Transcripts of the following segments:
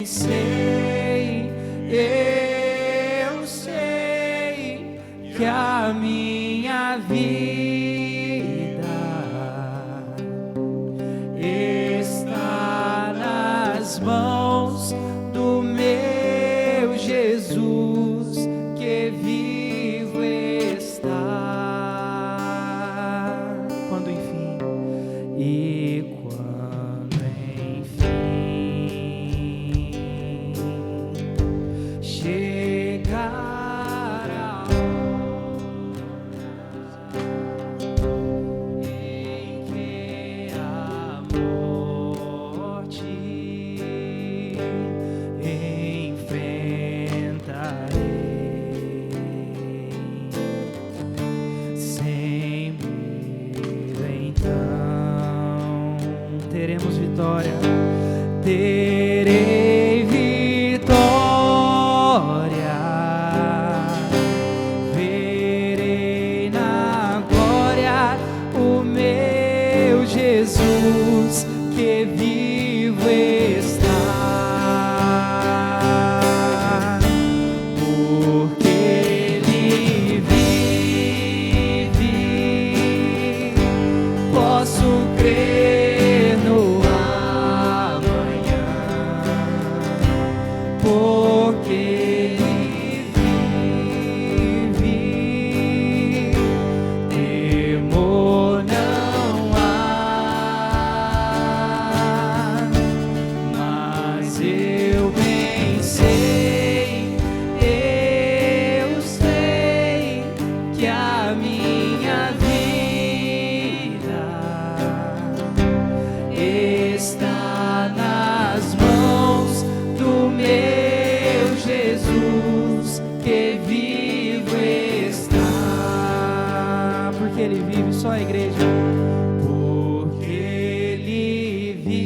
sei, eu sei que a minha vida está nas mãos do meu Jesus, que vivo está. Quando enfim, e quando enfim chegar a hora em que a morte enfrentarei sem medo, então teremos vitória. Terei vitória, verei na glória o meu Jesus, que vivo está, porque Ele vive, posso crer no amanhã, porque Ele vive, temor não há, mas eu bem sei que a minha vida está nas mãos do meu Jesus, que vivo está. Porque Ele vive, só a igreja. Porque Ele vive,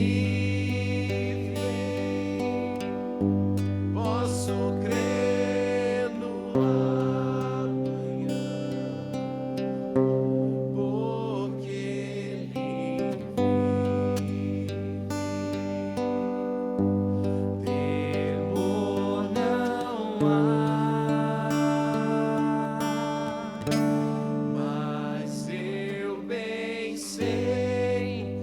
posso crer no amanhã, porque Ele temor não há, mas eu bem sei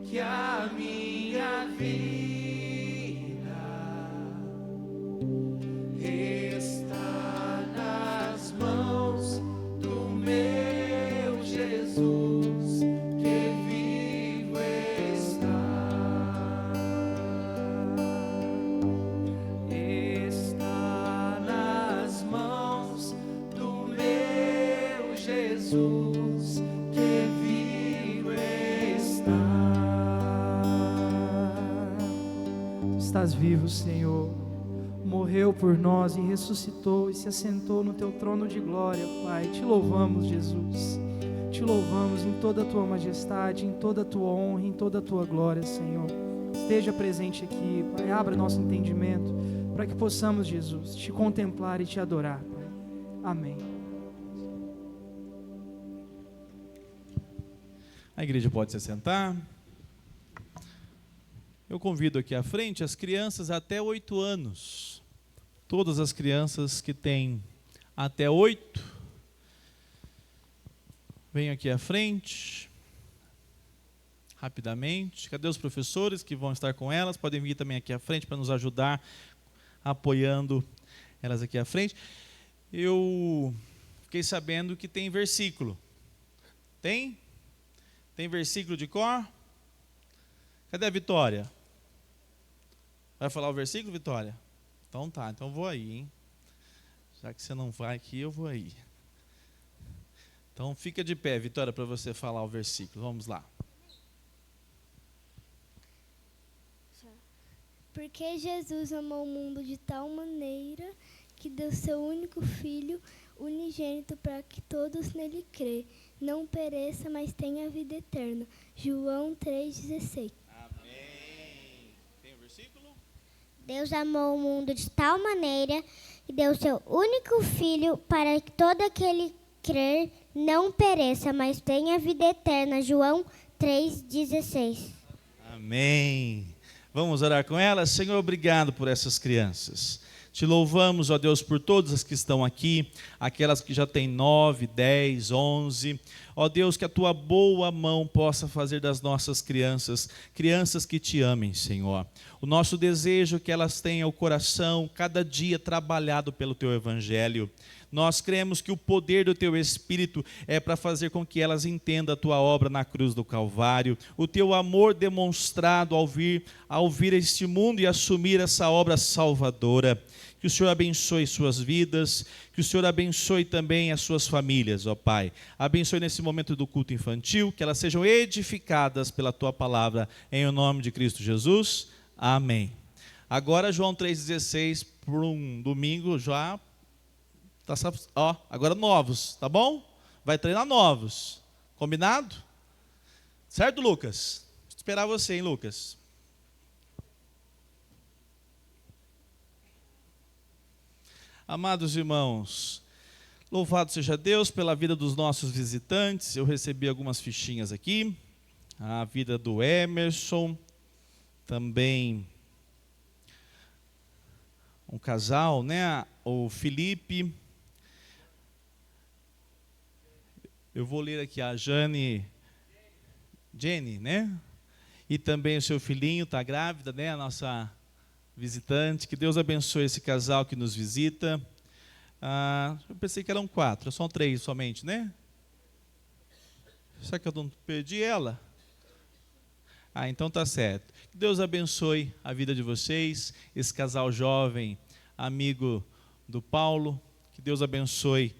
que a minha vida está nas mãos do meu Jesus, que vivo está nas mãos do meu Jesus, que vivo está. Estás vivo, Senhor, morreu por nós e ressuscitou e se assentou no teu trono de glória, Pai. Te louvamos, Jesus. Te louvamos em toda a tua majestade, em toda a tua honra, em toda a tua glória, Senhor. Esteja presente aqui, Pai. Abra nosso entendimento para que possamos, Jesus, te contemplar e te adorar, Pai. Amém. A igreja pode se sentar. Eu convido aqui à frente as crianças até 8 anos. Todas as crianças que têm até 8, venham aqui à frente, rapidamente. Cadê os professores que vão estar com elas? Podem vir também aqui à frente para nos ajudar, apoiando elas aqui à frente. Eu fiquei sabendo que tem versículo. Tem? Tem versículo de cor? Cadê a Vitória? Vai falar o versículo, Vitória? Então tá, então eu vou aí, hein? Já que você não vai aqui, eu vou aí. Então fica de pé, Vitória, para você falar o versículo. Vamos lá. Porque Jesus amou o mundo de tal maneira que deu seu único Filho unigênito para que todos nele crê, não pereça, mas tenha vida eterna. João 3,16. Amém. Tem o versículo? Deus amou o mundo de tal maneira que deu seu único Filho para que todo aquele crer não pereça, mas tenha vida eterna. João 3,16. Amém. Vamos orar com elas? Senhor, obrigado por essas crianças. Te louvamos, ó Deus, por todas as que estão aqui, aquelas que já têm 9, 10, 11. Ó Deus, que a tua boa mão possa fazer das nossas crianças, crianças que te amem, Senhor. O nosso desejo é que elas tenham o coração cada dia trabalhado pelo teu evangelho. Nós cremos que o poder do teu Espírito é para fazer com que elas entendam a tua obra na cruz do Calvário, o teu amor demonstrado ao vir este mundo e assumir essa obra salvadora. Que o Senhor abençoe suas vidas, que o Senhor abençoe também as suas famílias, ó Pai. Abençoe nesse momento do culto infantil, que elas sejam edificadas pela tua palavra, em o nome de Cristo Jesus. Amém. Agora João 3,16, por um domingo já... agora novos, tá bom? Vai treinar novos. Combinado? Certo, Lucas? Vou esperar você, hein, Lucas? Amados irmãos, louvado seja Deus pela vida dos nossos visitantes. Eu recebi algumas fichinhas aqui. A vida do Emerson, também um casal, né? O Felipe. Eu vou ler aqui a Jenny, né? E também o seu filhinho está grávida, né? A nossa visitante. Que Deus abençoe esse casal que nos visita. Eu pensei que eram 4, são 3 somente, né? Será que eu não perdi ela? Então tá certo. Que Deus abençoe a vida de vocês, esse casal jovem, amigo do Paulo. Que Deus abençoe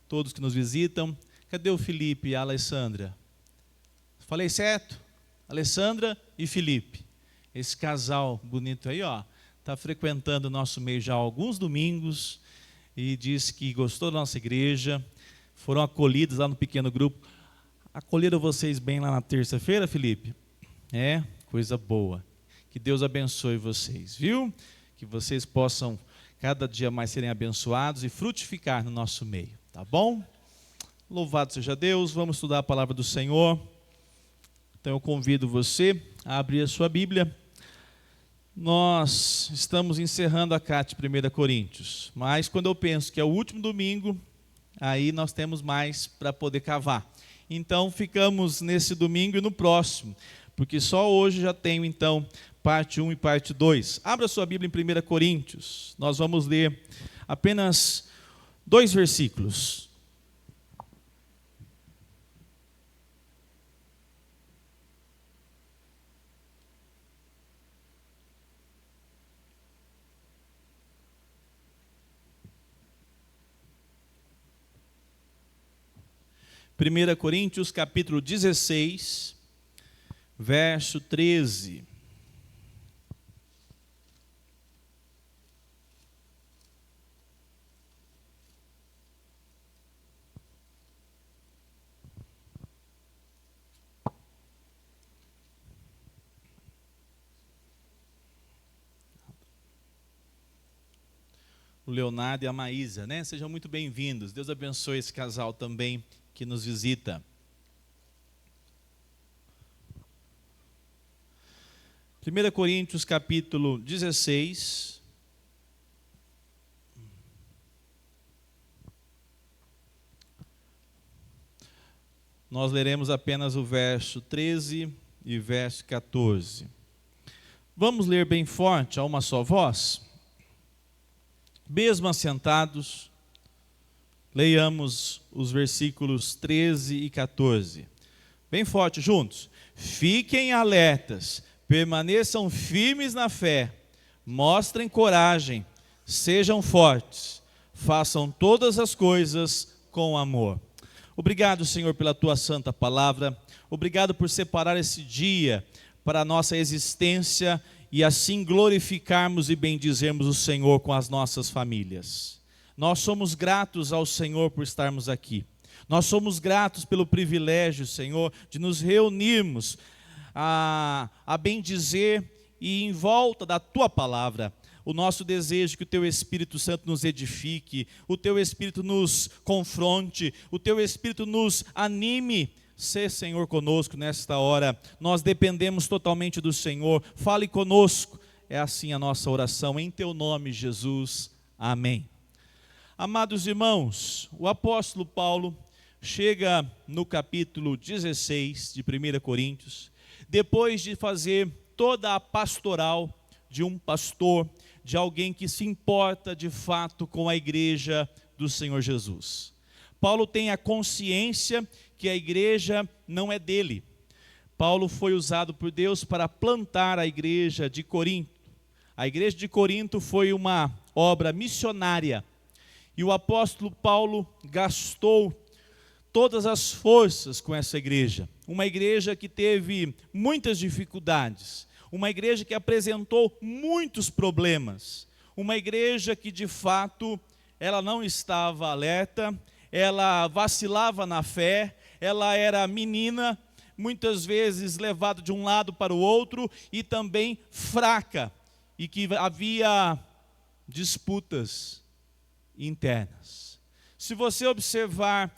todos que nos visitam. Cadê o Felipe e a Alessandra? Falei certo? Alessandra e Felipe. Esse casal bonito aí, ó, está frequentando o nosso meio já há alguns domingos e disse que gostou da nossa igreja, foram acolhidos lá no pequeno grupo. Acolheram vocês bem lá na terça-feira, Felipe? Coisa boa. Que Deus abençoe vocês, viu? Que vocês possam cada dia mais serem abençoados e frutificar no nosso meio, tá bom? Louvado seja Deus, vamos estudar a palavra do Senhor. Então eu convido você a abrir a sua Bíblia. Nós estamos encerrando a CAT 1 Coríntios, mas quando eu penso que é o último domingo, aí nós temos mais para poder cavar. Então ficamos nesse domingo e no próximo, porque só hoje já tenho então parte 1 e parte 2. Abra sua Bíblia em 1 Coríntios, nós vamos ler apenas 2 versículos. Primeira Coríntios, capítulo 16, verso 13. O Leonardo e a Maísa, né? Sejam muito bem-vindos. Deus abençoe esse casal também que nos visita. 1 Coríntios capítulo 16, nós leremos apenas o verso 13 e verso 14. Vamos ler bem forte, a uma só voz? Mesmo assentados, leiamos os versículos 13 e 14. Bem forte, juntos. Fiquem alertas, permaneçam firmes na fé, mostrem coragem, sejam fortes, façam todas as coisas com amor. Obrigado, Senhor, pela tua santa palavra. Obrigado por separar esse dia para a nossa existência e assim glorificarmos e bendizermos o Senhor com as nossas famílias. Nós somos gratos ao Senhor por estarmos aqui. Nós somos gratos pelo privilégio, Senhor, de nos reunirmos a bendizer e em volta da tua palavra. O nosso desejo é que o teu Espírito Santo nos edifique, o teu Espírito nos confronte, o teu Espírito nos anime Sê, Senhor, conosco nesta hora. Nós dependemos totalmente do Senhor. Fale conosco. É assim a nossa oração, em teu nome, Jesus. Amém. Amados irmãos, o apóstolo Paulo chega no capítulo 16 de 1 Coríntios, depois de fazer toda a pastoral de um pastor, de alguém que se importa de fato com a igreja do Senhor Jesus. Paulo tem a consciência que a igreja não é dele. Paulo foi usado por Deus para plantar a igreja de Corinto. A igreja de Corinto foi uma obra missionária. E o apóstolo Paulo gastou todas as forças com essa igreja. Uma igreja que teve muitas dificuldades. Uma igreja que apresentou muitos problemas. Uma igreja que de fato ela não estava alerta, ela vacilava na fé, ela era menina, muitas vezes levada de um lado para o outro e também fraca. E que havia disputas internas. Se você observar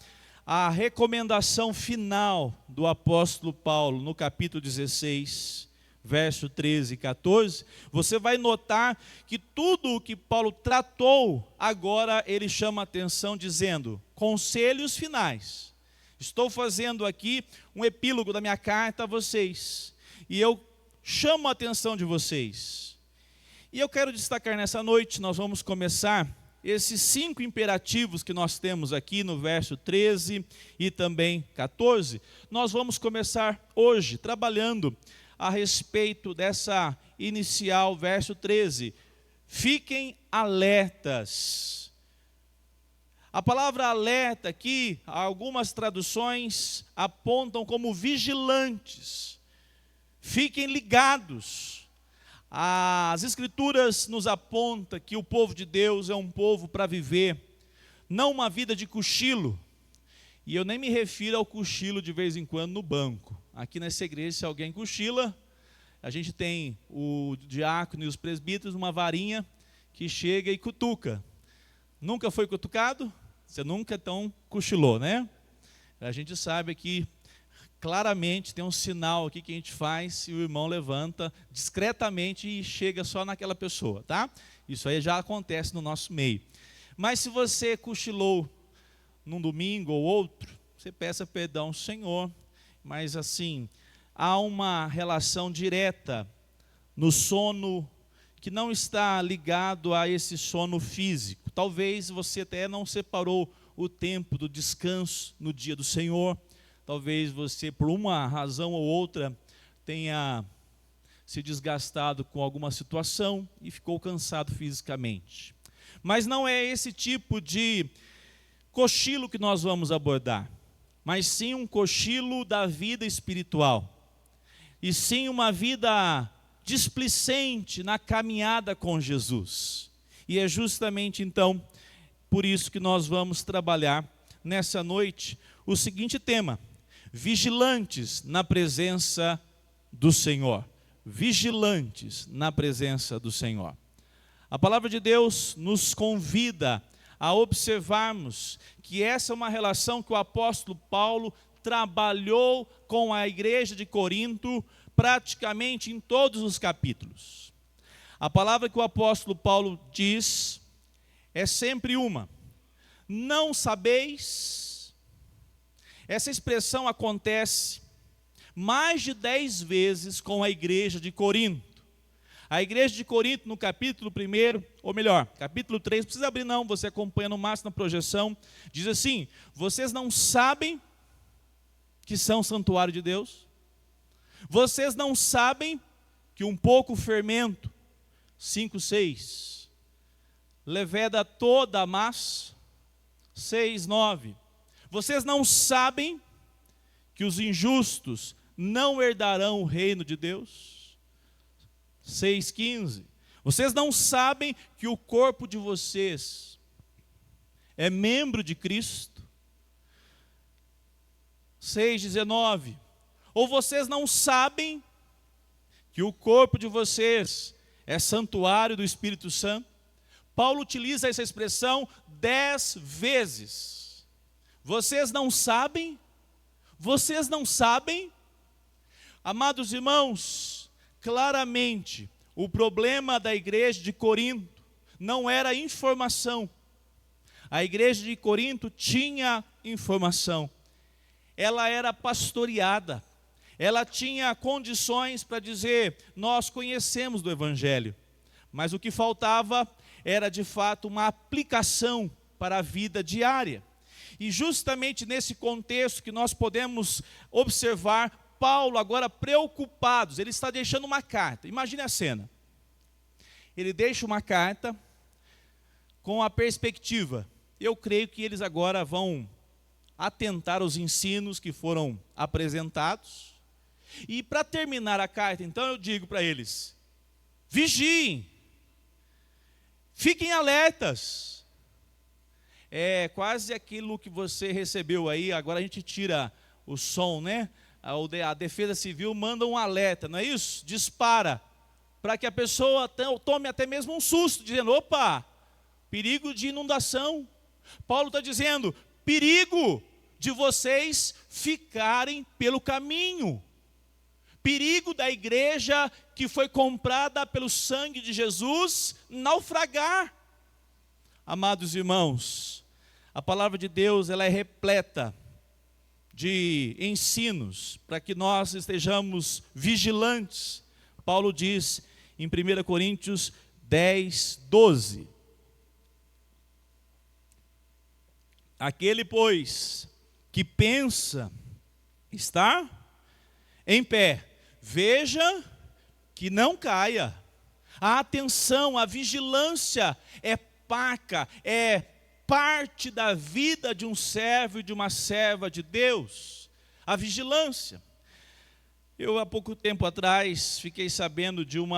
a recomendação final do apóstolo Paulo no capítulo 16, verso 13 e 14, você vai notar que tudo o que Paulo tratou, agora ele chama a atenção dizendo, conselhos finais. Estou fazendo aqui um epílogo da minha carta a vocês, e eu chamo a atenção de vocês. E eu quero destacar nessa noite, nós vamos começar esses 5 imperativos que nós temos aqui no verso 13 e também 14, nós vamos começar hoje trabalhando a respeito dessa inicial, verso 13. Fiquem alertas. A palavra alerta aqui, algumas traduções apontam como vigilantes. Fiquem ligados. As Escrituras nos apontam que o povo de Deus é um povo para viver, não uma vida de cochilo. E eu nem me refiro ao cochilo de vez em quando no banco. Aqui nessa igreja, se alguém cochila, a gente tem o diácono e os presbíteros, uma varinha que chega e cutuca. Nunca foi cutucado? Você nunca então cochilou, né? A gente sabe que claramente tem um sinal aqui que a gente faz e o irmão levanta discretamente e chega só naquela pessoa, tá? Isso aí já acontece no nosso meio. Mas se você cochilou num domingo ou outro, você peça perdão ao Senhor, mas assim, há uma relação direta no sono que não está ligado a esse sono físico. Talvez você até não separou o tempo do descanso no dia do Senhor. Talvez você, por uma razão ou outra, tenha se desgastado com alguma situação e ficou cansado fisicamente. Mas não é esse tipo de cochilo que nós vamos abordar, mas sim um cochilo da vida espiritual. E sim uma vida displicente na caminhada com Jesus. E é justamente então, por isso que nós vamos trabalhar nessa noite o seguinte tema: vigilantes na presença do Senhor. Vigilantes na presença do Senhor. A palavra de Deus nos convida a observarmos que essa é uma relação que o apóstolo Paulo trabalhou com a igreja de Corinto praticamente em todos os capítulos. A palavra que o apóstolo Paulo diz é sempre uma: não sabeis. Essa expressão acontece mais de 10 vezes com a igreja de Corinto. A igreja de Corinto, no capítulo 1, ou melhor, capítulo 3, não precisa abrir não, você acompanha no máximo na projeção, diz assim: vocês não sabem que são santuário de Deus? Vocês não sabem que um pouco fermento, 5:6, leveda toda a massa, 6:9. Vocês não sabem que os injustos não herdarão o reino de Deus? 6:15. Vocês não sabem que o corpo de vocês é membro de Cristo? 6:19. Ou vocês não sabem que o corpo de vocês é santuário do Espírito Santo? Paulo utiliza essa expressão 10 vezes. Vocês não sabem? Vocês não sabem? Amados irmãos, claramente, o problema da igreja de Corinto não era informação. A igreja de Corinto tinha informação. Ela era pastoreada. Ela tinha condições para dizer, nós conhecemos do Evangelho. Mas o que faltava era de fato uma aplicação para a vida diária. E justamente nesse contexto que nós podemos observar, Paulo agora preocupado, ele está deixando uma carta. Imagine a cena. Ele deixa uma carta com a perspectiva. Eu creio que eles agora vão atentar aos ensinos que foram apresentados. E para terminar a carta, então eu digo para eles, vigiem, fiquem alertas. É quase aquilo que você recebeu aí, agora a gente tira o som, né? A Defesa Civil manda um alerta, não é isso? Dispara, para que a pessoa tome até mesmo um susto, dizendo, opa, perigo de inundação. Paulo está dizendo, perigo de vocês ficarem pelo caminho. Perigo da igreja que foi comprada pelo sangue de Jesus naufragar. Amados irmãos, a palavra de Deus ela é repleta de ensinos para que nós estejamos vigilantes. Paulo diz em 1 Coríntios 10, 12. Aquele, pois, que pensa estar em pé, veja que não caia. A atenção, a vigilância é parte da vida de um servo e de uma serva de Deus. A vigilância. Eu, há pouco tempo atrás, fiquei sabendo de um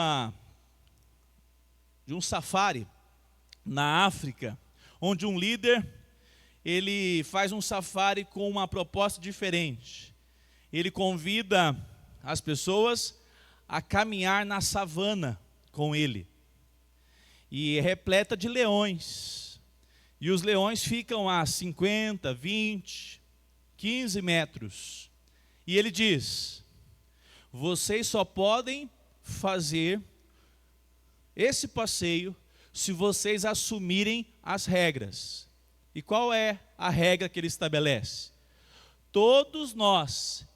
safari na África, onde um líder, ele faz um safari com uma proposta diferente. Ele convida as pessoas a caminhar na savana com ele. E é repleta de leões. E os leões ficam a 50, 20, 15 metros. E ele diz, vocês só podem fazer esse passeio se vocês assumirem as regras. E qual é a regra que ele estabelece? Todos nós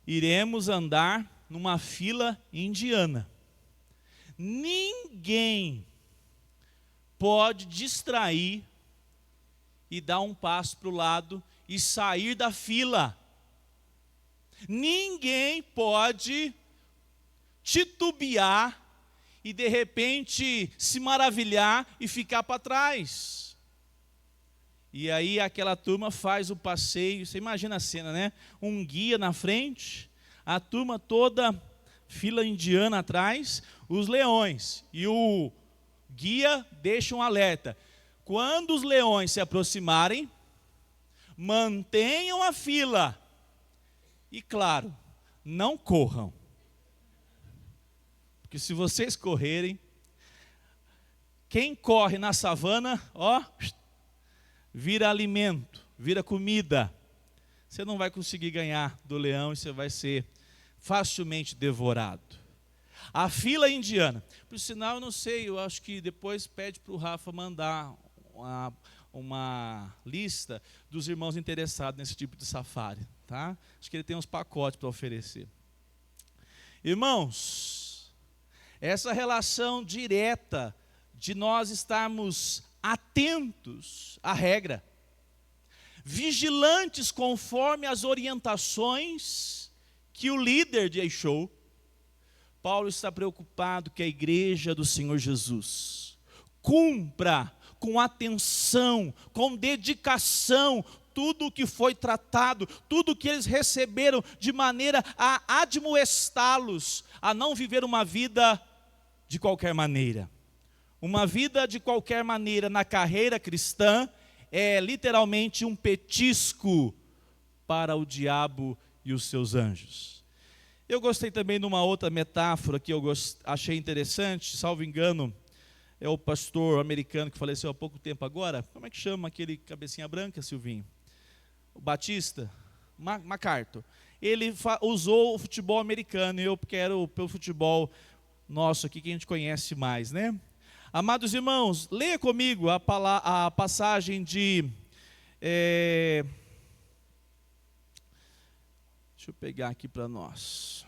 iremos andar numa fila indiana. Ninguém pode distrair e dar um passo para o lado e sair da fila. Ninguém pode titubear e de repente se maravilhar e ficar para trás. E aí aquela turma faz o passeio, você imagina a cena, né? Um guia na frente, a turma toda, fila indiana atrás, os leões. E o guia deixa um alerta. Quando os leões se aproximarem, mantenham a fila. E claro, não corram. Porque se vocês correrem, quem corre na savana, vira alimento, vira comida. Você não vai conseguir ganhar do leão e você vai ser facilmente devorado. A fila indiana. Por sinal, eu não sei, eu acho que depois pede para o Rafa mandar uma lista dos irmãos interessados nesse tipo de safari. Tá? Acho que ele tem uns pacotes para oferecer. Irmãos, essa relação direta de nós estarmos atentos à regra, vigilantes conforme as orientações que o líder deixou. Paulo está preocupado que a igreja do Senhor Jesus cumpra com atenção, com dedicação, tudo o que foi tratado, tudo o que eles receberam, de maneira a admoestá-los a não viver uma vida de qualquer maneira. Uma vida de qualquer maneira na carreira cristã é literalmente um petisco para o diabo e os seus anjos. Eu gostei também de uma outra metáfora que eu achei interessante, salvo engano, é o pastor americano que faleceu há pouco tempo agora. Como é que chama aquele cabecinha branca, Silvinho? O Batista, MacArthur, ele usou o futebol americano, e eu quero pelo futebol nosso aqui, que a gente conhece mais, né? Amados irmãos, leia comigo a passagem de... deixa eu pegar aqui para nós.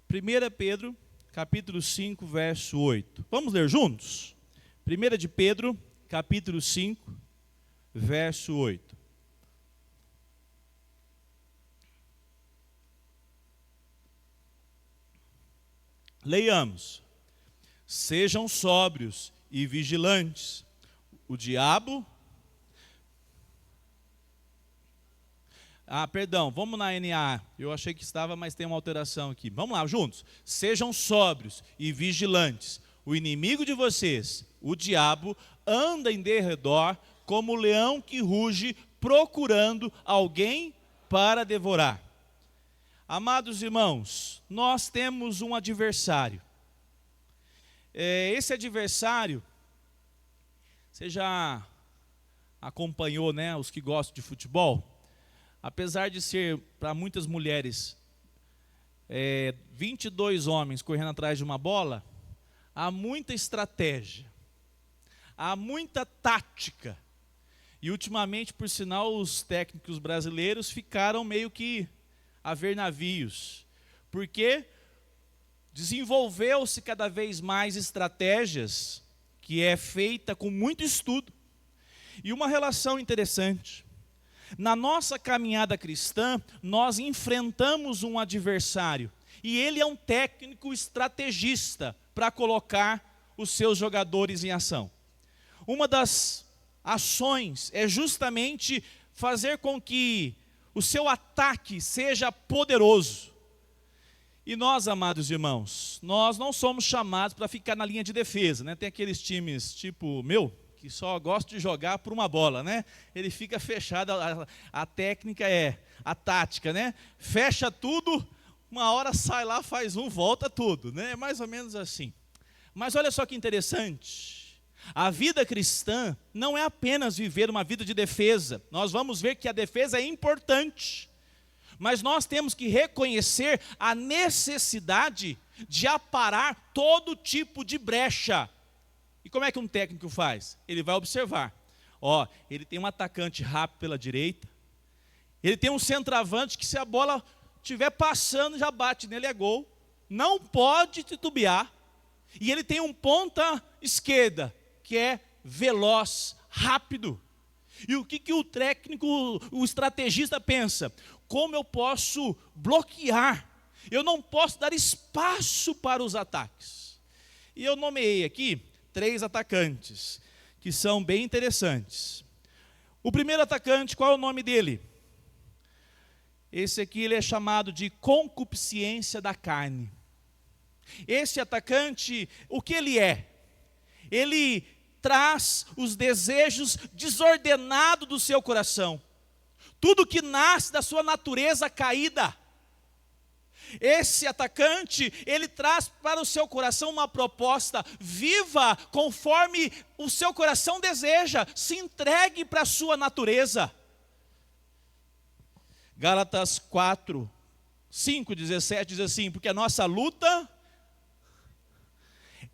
Primeira Pedro, capítulo 5, verso 8. Vamos ler juntos? 1 de Pedro, capítulo 5, verso 8. Leiamos. Sejam sóbrios e vigilantes. O diabo... perdão, vamos na NA. Eu achei que estava, mas tem uma alteração aqui. Vamos lá, juntos. Sejam sóbrios e vigilantes. O inimigo de vocês, o diabo, anda em derredor como o leão que ruge, procurando alguém para devorar. Amados irmãos, nós temos um adversário. Esse adversário, você já acompanhou, né, os que gostam de futebol? Apesar de ser, para muitas mulheres, 22 homens correndo atrás de uma bola, há muita estratégia, há muita tática. E ultimamente, por sinal, os técnicos brasileiros ficaram meio que a ver navios, porque desenvolveu-se cada vez mais estratégias que é feita com muito estudo. E uma relação interessante. Na nossa caminhada cristã, nós enfrentamos um adversário, e ele é um técnico estrategista para colocar os seus jogadores em ação. Uma das ações é justamente fazer com que o seu ataque seja poderoso. E nós, amados irmãos, nós não somos chamados para ficar na linha de defesa, né? Tem aqueles times tipo que só gosta de jogar por uma bola, né? Ele fica fechado, a técnica a tática, né? Fecha tudo, uma hora sai lá, faz volta tudo, né? É mais ou menos assim. Mas olha só que interessante, a vida cristã não é apenas viver uma vida de defesa. Nós vamos ver que a defesa é importante, mas nós temos que reconhecer a necessidade de aparar todo tipo de brecha. E como é que um técnico faz? Ele vai observar. Ele tem um atacante rápido pela direita. Ele tem um centroavante que, se a bola estiver passando, já bate nele, é gol. Não pode titubear. E ele tem um ponta esquerda, que é veloz, rápido. E o que o técnico, o estrategista pensa? Como eu posso bloquear? Eu não posso dar espaço para os ataques. E eu nomeei aqui 3 atacantes, que são bem interessantes. O primeiro atacante, qual é o nome dele? Esse aqui ele é chamado de concupiscência da carne. Esse atacante, o que ele é? Ele traz os desejos desordenados do seu coração. Tudo que nasce da sua natureza caída. Esse atacante, ele traz para o seu coração uma proposta: viva conforme o seu coração deseja, se entregue para a sua natureza. Gálatas 4, 5, 17 diz assim: porque a nossa luta,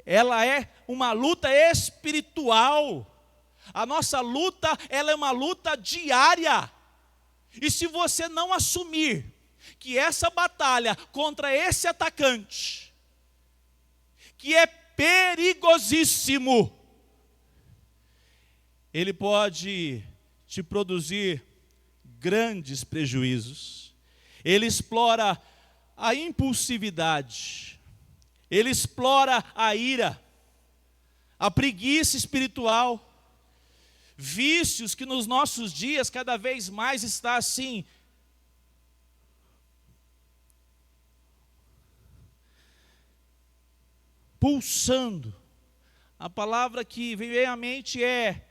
ela é uma luta espiritual. A nossa luta, ela é uma luta diária. E se você não assumir que essa batalha contra esse atacante, que é perigosíssimo, ele pode te produzir grandes prejuízos. Ele explora a impulsividade, ele explora a ira, a preguiça espiritual, vícios que nos nossos dias cada vez mais está assim, pulsando. A palavra que vem à mente é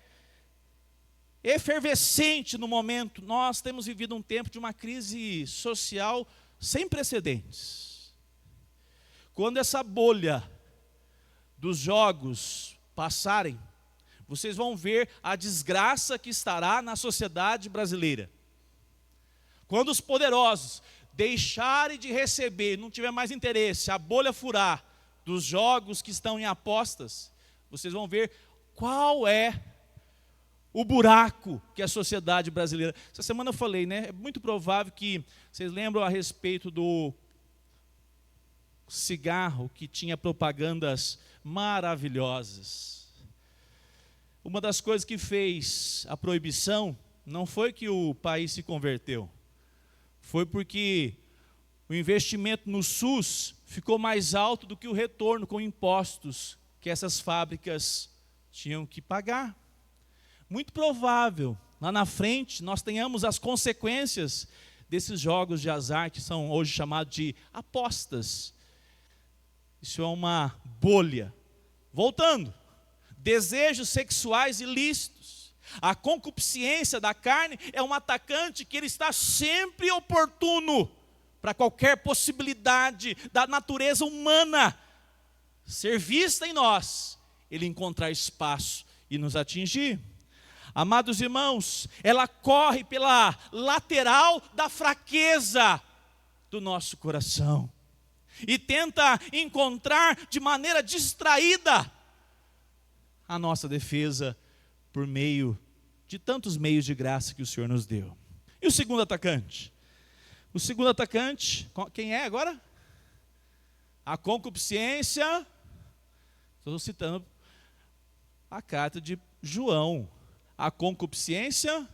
efervescente no momento. Nós temos vivido um tempo de uma crise social sem precedentes. Quando essa bolha dos jogos passarem, vocês vão ver a desgraça que estará na sociedade brasileira. Quando os poderosos deixarem de receber, não tiver mais interesse, a bolha furar dos jogos que estão em apostas, vocês vão ver qual é o buraco que a sociedade brasileira... Essa semana eu falei, né? É muito provável que vocês lembram a respeito do cigarro que tinha propagandas maravilhosas. Uma das coisas que fez a proibição não foi que o país se converteu, foi porque o investimento no SUS ficou mais alto do que o retorno com impostos que essas fábricas tinham que pagar. Muito provável, lá na frente, nós tenhamos as consequências desses jogos de azar, que são hoje chamados de apostas. Isso é uma bolha. Voltando, desejos sexuais ilícitos. A concupiscência da carne é um atacante que ele está sempre oportuno para qualquer possibilidade da natureza humana ser vista em nós, ele encontrar espaço e nos atingir. Amados irmãos, ela corre pela lateral da fraqueza do nosso coração e tenta encontrar de maneira distraída a nossa defesa por meio de tantos meios de graça que o Senhor nos deu. E o segundo atacante? O segundo atacante, quem é agora? A concupiscência. Estou citando a carta de João. A concupiscência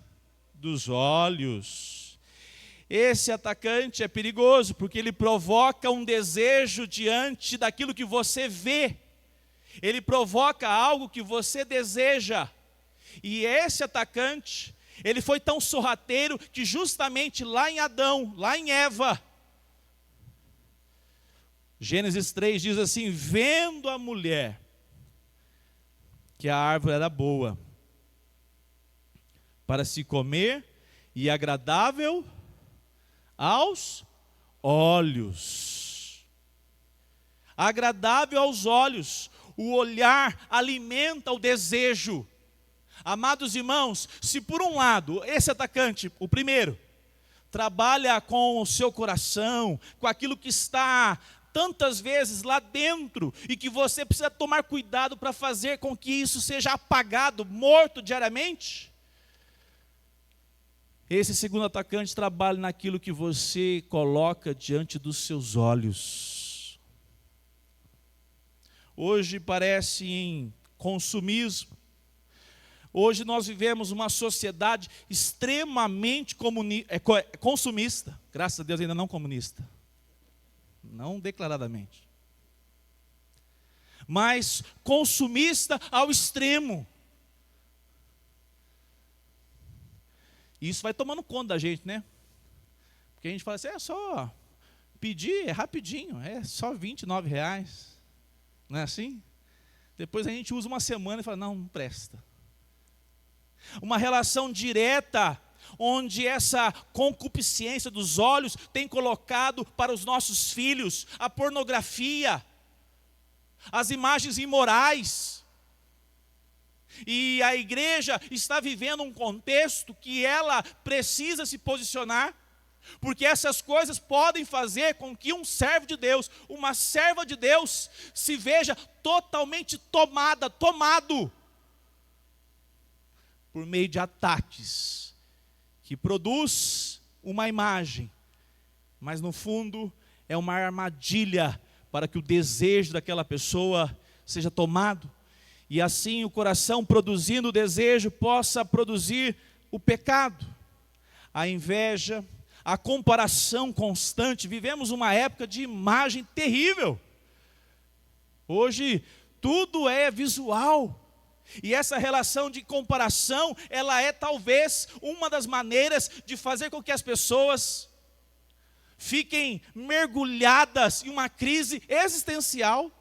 dos olhos. Esse atacante é perigoso porque ele provoca um desejo diante daquilo que você vê. Ele provoca algo que você deseja. E esse atacante, ele foi tão sorrateiro que justamente lá em Adão, lá em Eva, Gênesis 3 diz assim: vendo a mulher que a árvore era boa para se comer e agradável aos olhos. Agradável aos olhos. O olhar alimenta o desejo. Amados irmãos, se por um lado, esse atacante, o primeiro, trabalha com o seu coração, com aquilo que está tantas vezes lá dentro, e que você precisa tomar cuidado para fazer com que isso seja apagado, morto diariamente, esse segundo atacante trabalha naquilo que você coloca diante dos seus olhos. Hoje parece em consumismo. Hoje nós vivemos uma sociedade extremamente consumista. Graças a Deus ainda não comunista. Não declaradamente. Mas consumista ao extremo. Isso vai tomando conta da gente, né? Porque a gente fala assim, é só pedir, é rapidinho, é só R$29. Não é assim? Depois a gente usa uma semana e fala, não presta. Uma relação direta, onde essa concupiscência dos olhos tem colocado para os nossos filhos a pornografia, as imagens imorais. E a igreja está vivendo um contexto que ela precisa se posicionar, porque essas coisas podem fazer com que um servo de Deus, uma serva de Deus, se veja totalmente tomado por meio de ataques, que produz uma imagem, mas no fundo é uma armadilha para que o desejo daquela pessoa seja tomado, e assim o coração produzindo o desejo possa produzir o pecado, a inveja, a comparação constante. Vivemos uma época de imagem terrível. Hoje tudo é visual. E essa relação de comparação, ela é talvez uma das maneiras de fazer com que as pessoas fiquem mergulhadas em uma crise existencial.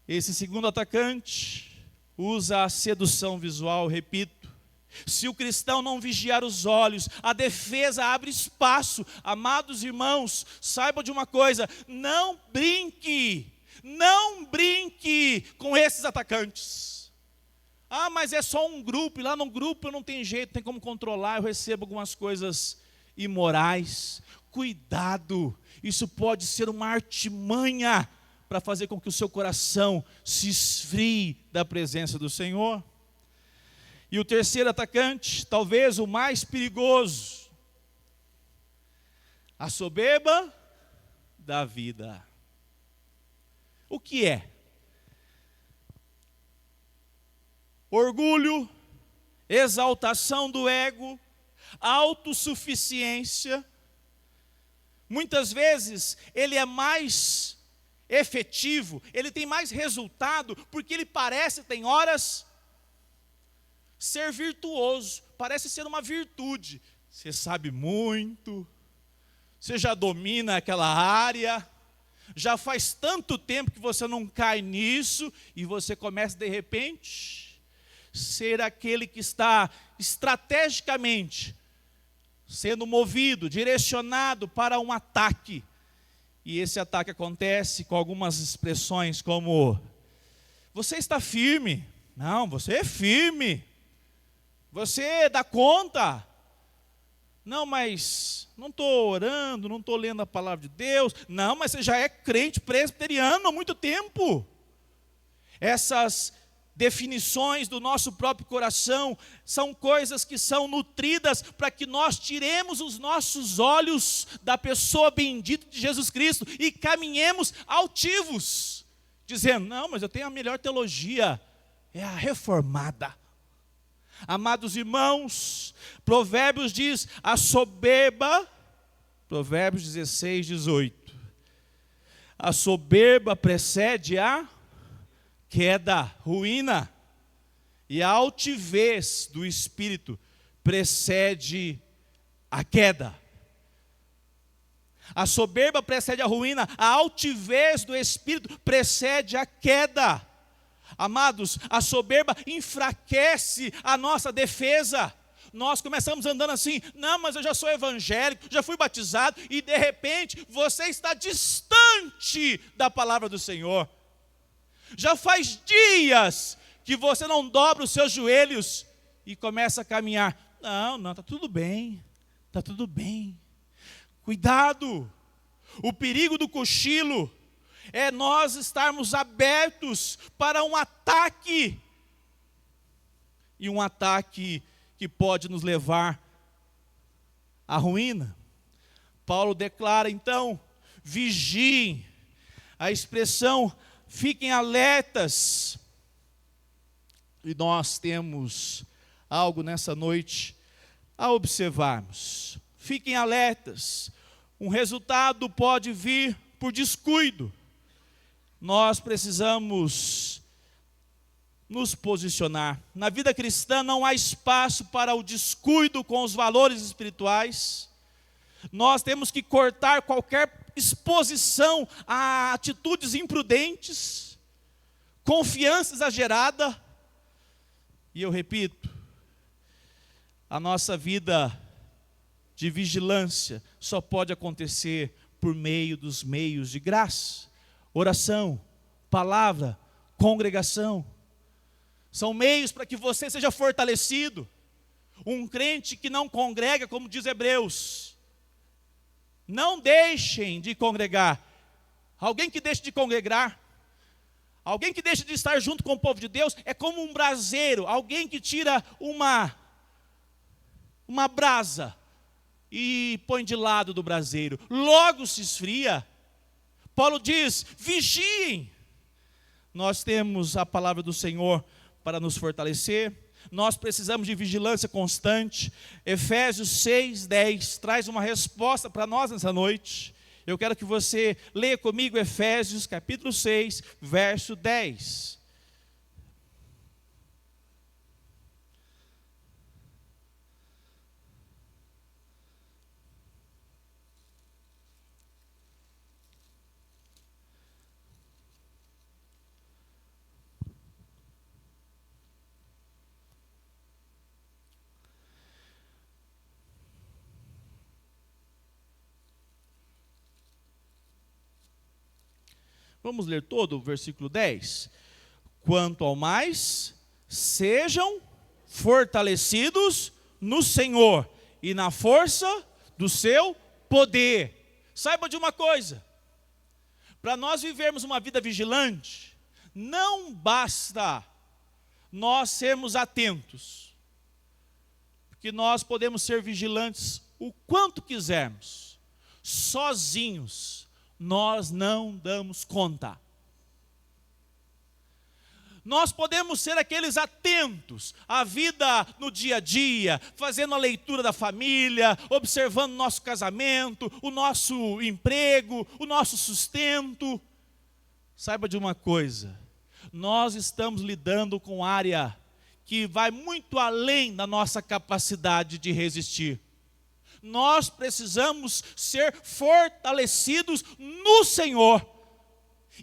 Esse segundo atacante usa a sedução visual, repito. Se o cristão não vigiar os olhos, a defesa abre espaço. Amados irmãos, saibam de uma coisa: não brinque com esses atacantes. Ah, mas é só um grupo, e lá no grupo eu não tenho jeito, tem como controlar, eu recebo algumas coisas imorais. Cuidado, isso pode ser uma artimanha para fazer com que o seu coração se esfrie da presença do Senhor. E o terceiro atacante, talvez o mais perigoso, a soberba da vida. O que é? Orgulho, exaltação do ego, autossuficiência. Muitas vezes ele é mais efetivo, ele tem mais resultado, porque ele parece, tem horas, ser virtuoso, parece ser uma virtude. Você sabe muito, você já domina aquela área, já faz tanto tempo que você não cai nisso, e você começa de repente ser aquele que está estrategicamente sendo movido, direcionado para um ataque. E esse ataque acontece com algumas expressões como: você está firme. Não, você é firme. Você dá conta. Não, mas não estou orando, não estou lendo a palavra de Deus. Não, mas você já é crente presbiteriano há muito tempo. Essas definições do nosso próprio coração são coisas que são nutridas para que nós tiremos os nossos olhos da pessoa bendita de Jesus Cristo e caminhemos altivos, dizendo: não, mas eu tenho a melhor teologia, é a reformada. Amados irmãos, Provérbios diz: a soberba, Provérbios 16, 18, a soberba precede a queda, ruína, e a altivez do espírito precede a queda. A soberba precede a ruína, a altivez do espírito precede a queda. Amados, a soberba enfraquece a nossa defesa. Nós começamos andando assim: não, mas eu já sou evangélico, já fui batizado, e de repente você está distante da palavra do Senhor. Já faz dias que você não dobra os seus joelhos e começa a caminhar. Não, está tudo bem, está tudo bem. Cuidado, o perigo do cochilo é nós estarmos abertos para um ataque, e um ataque que pode nos levar à ruína. Paulo declara então: vigiem. A expressão fiquem alertas. E nós temos algo nessa noite a observarmos. Fiquem alertas. Um resultado pode vir por descuido. Nós precisamos nos posicionar. Na vida cristã não há espaço para o descuido com os valores espirituais. Nós temos que cortar qualquer exposição a atitudes imprudentes, confiança exagerada. E eu repito, a nossa vida de vigilância só pode acontecer por meio dos meios de graça. Oração, palavra, congregação. São meios para que você seja fortalecido. Um crente que não congrega, como diz Hebreus, não deixem de congregar. Alguém que deixa de congregar, alguém que deixa de estar junto com o povo de Deus, é como um braseiro, alguém que tira uma brasa e põe de lado do braseiro, logo se esfria. Paulo diz: vigiem. Nós temos a palavra do Senhor para nos fortalecer. Nós precisamos de vigilância constante. Efésios 6:10 traz uma resposta para nós nessa noite. Eu quero que você leia comigo Efésios capítulo 6, verso 10. Vamos ler todo o versículo 10. Quanto ao mais, sejam fortalecidos no Senhor e na força do seu poder. Saiba de uma coisa, para nós vivermos uma vida vigilante, não basta nós sermos atentos, porque nós podemos ser vigilantes o quanto quisermos, sozinhos nós não damos conta. Nós podemos ser aqueles atentos à vida no dia a dia, fazendo a leitura da família, observando o nosso casamento, o nosso emprego, o nosso sustento. Saiba de uma coisa, nós estamos lidando com área que vai muito além da nossa capacidade de resistir. Nós precisamos ser fortalecidos no Senhor.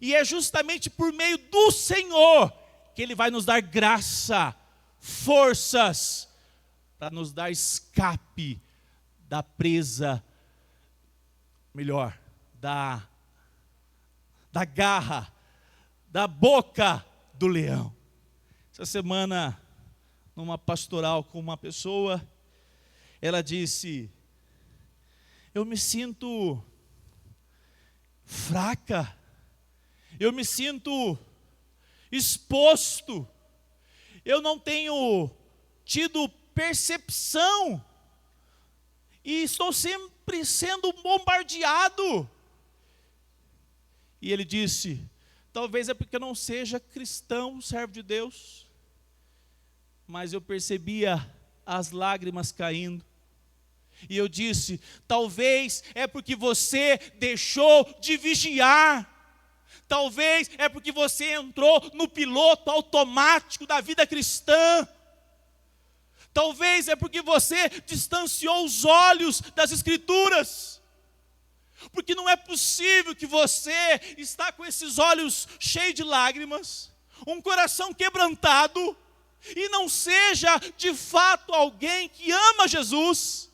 E é justamente por meio do Senhor que Ele vai nos dar graça, forças, para nos dar escape da presa, melhor, da garra, da boca do leão. Essa semana, numa pastoral com uma pessoa, ela disse: eu me sinto fraca, eu me sinto exposto, eu não tenho tido percepção e estou sempre sendo bombardeado. E ele disse: talvez é porque eu não seja cristão, servo de Deus, mas eu percebia as lágrimas caindo. E eu disse: talvez é porque você deixou de vigiar. Talvez é porque você entrou no piloto automático da vida cristã. Talvez é porque você distanciou os olhos das Escrituras. Porque não é possível que você está com esses olhos cheios de lágrimas, um coração quebrantado, e não seja de fato alguém que ama Jesus.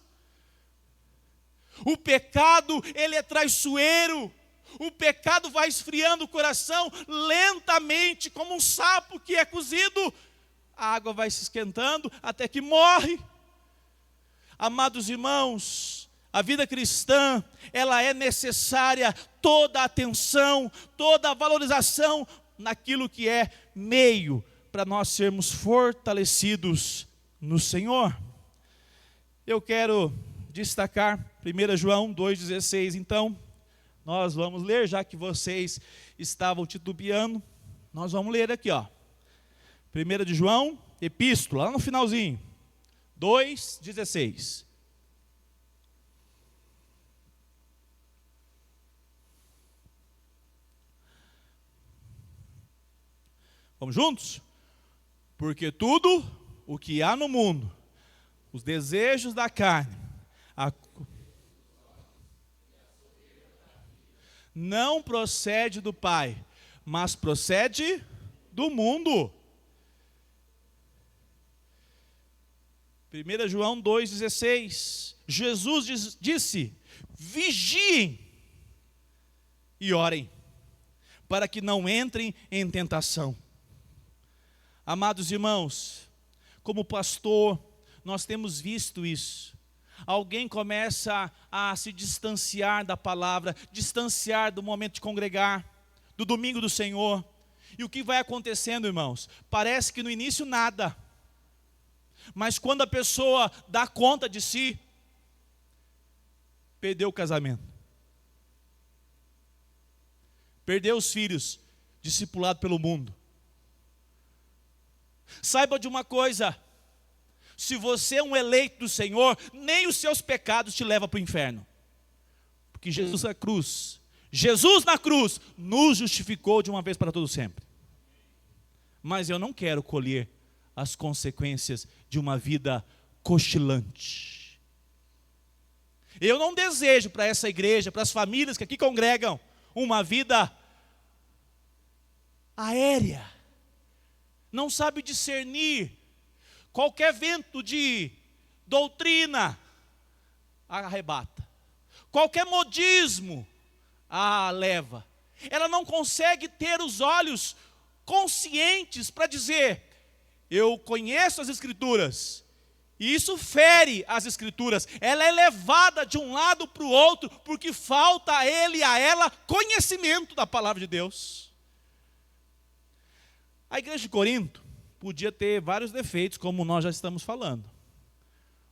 O pecado, ele é traiçoeiro. O pecado vai esfriando o coração lentamente, como um sapo que é cozido. A água vai se esquentando até que morre. Amados irmãos, a vida cristã, ela é necessária toda a atenção, toda a valorização naquilo que é meio para nós sermos fortalecidos no Senhor. Eu quero destacar 1 João 2,16, então. Nós vamos ler, já que vocês estavam titubeando, nós vamos ler aqui, ó. 1 de João, epístola, lá no finalzinho, 2,16. Vamos juntos? Porque tudo o que há no mundo, os desejos da carne, não procede do Pai, mas procede do mundo. 1 João 2,16. Jesus disse: vigiem e orem, para que não entrem em tentação. Amados irmãos, como pastor, nós temos visto isso. Alguém começa a se distanciar da palavra, distanciar do momento de congregar, do domingo do Senhor. E o que vai acontecendo, irmãos? Parece que no início nada, mas quando a pessoa dá conta de si, perdeu o casamento, perdeu os filhos, discipulado pelo mundo. Saiba de uma coisa: se você é um eleito do Senhor, nem os seus pecados te levam para o inferno. Porque Jesus na cruz, nos justificou de uma vez para todo sempre. Mas eu não quero colher as consequências de uma vida cochilante. Eu não desejo para essa igreja, para as famílias que aqui congregam, uma vida aérea. Não sabe discernir. Qualquer vento de doutrina arrebata. Qualquer modismo leva. ela não consegue ter os olhos conscientes para dizer: eu conheço as Escrituras, e isso fere as Escrituras. Ela é levada de um lado para o outro, porque falta a ele e a ela conhecimento da palavra de Deus. A igreja de Corinto podia ter vários defeitos, como nós já estamos falando.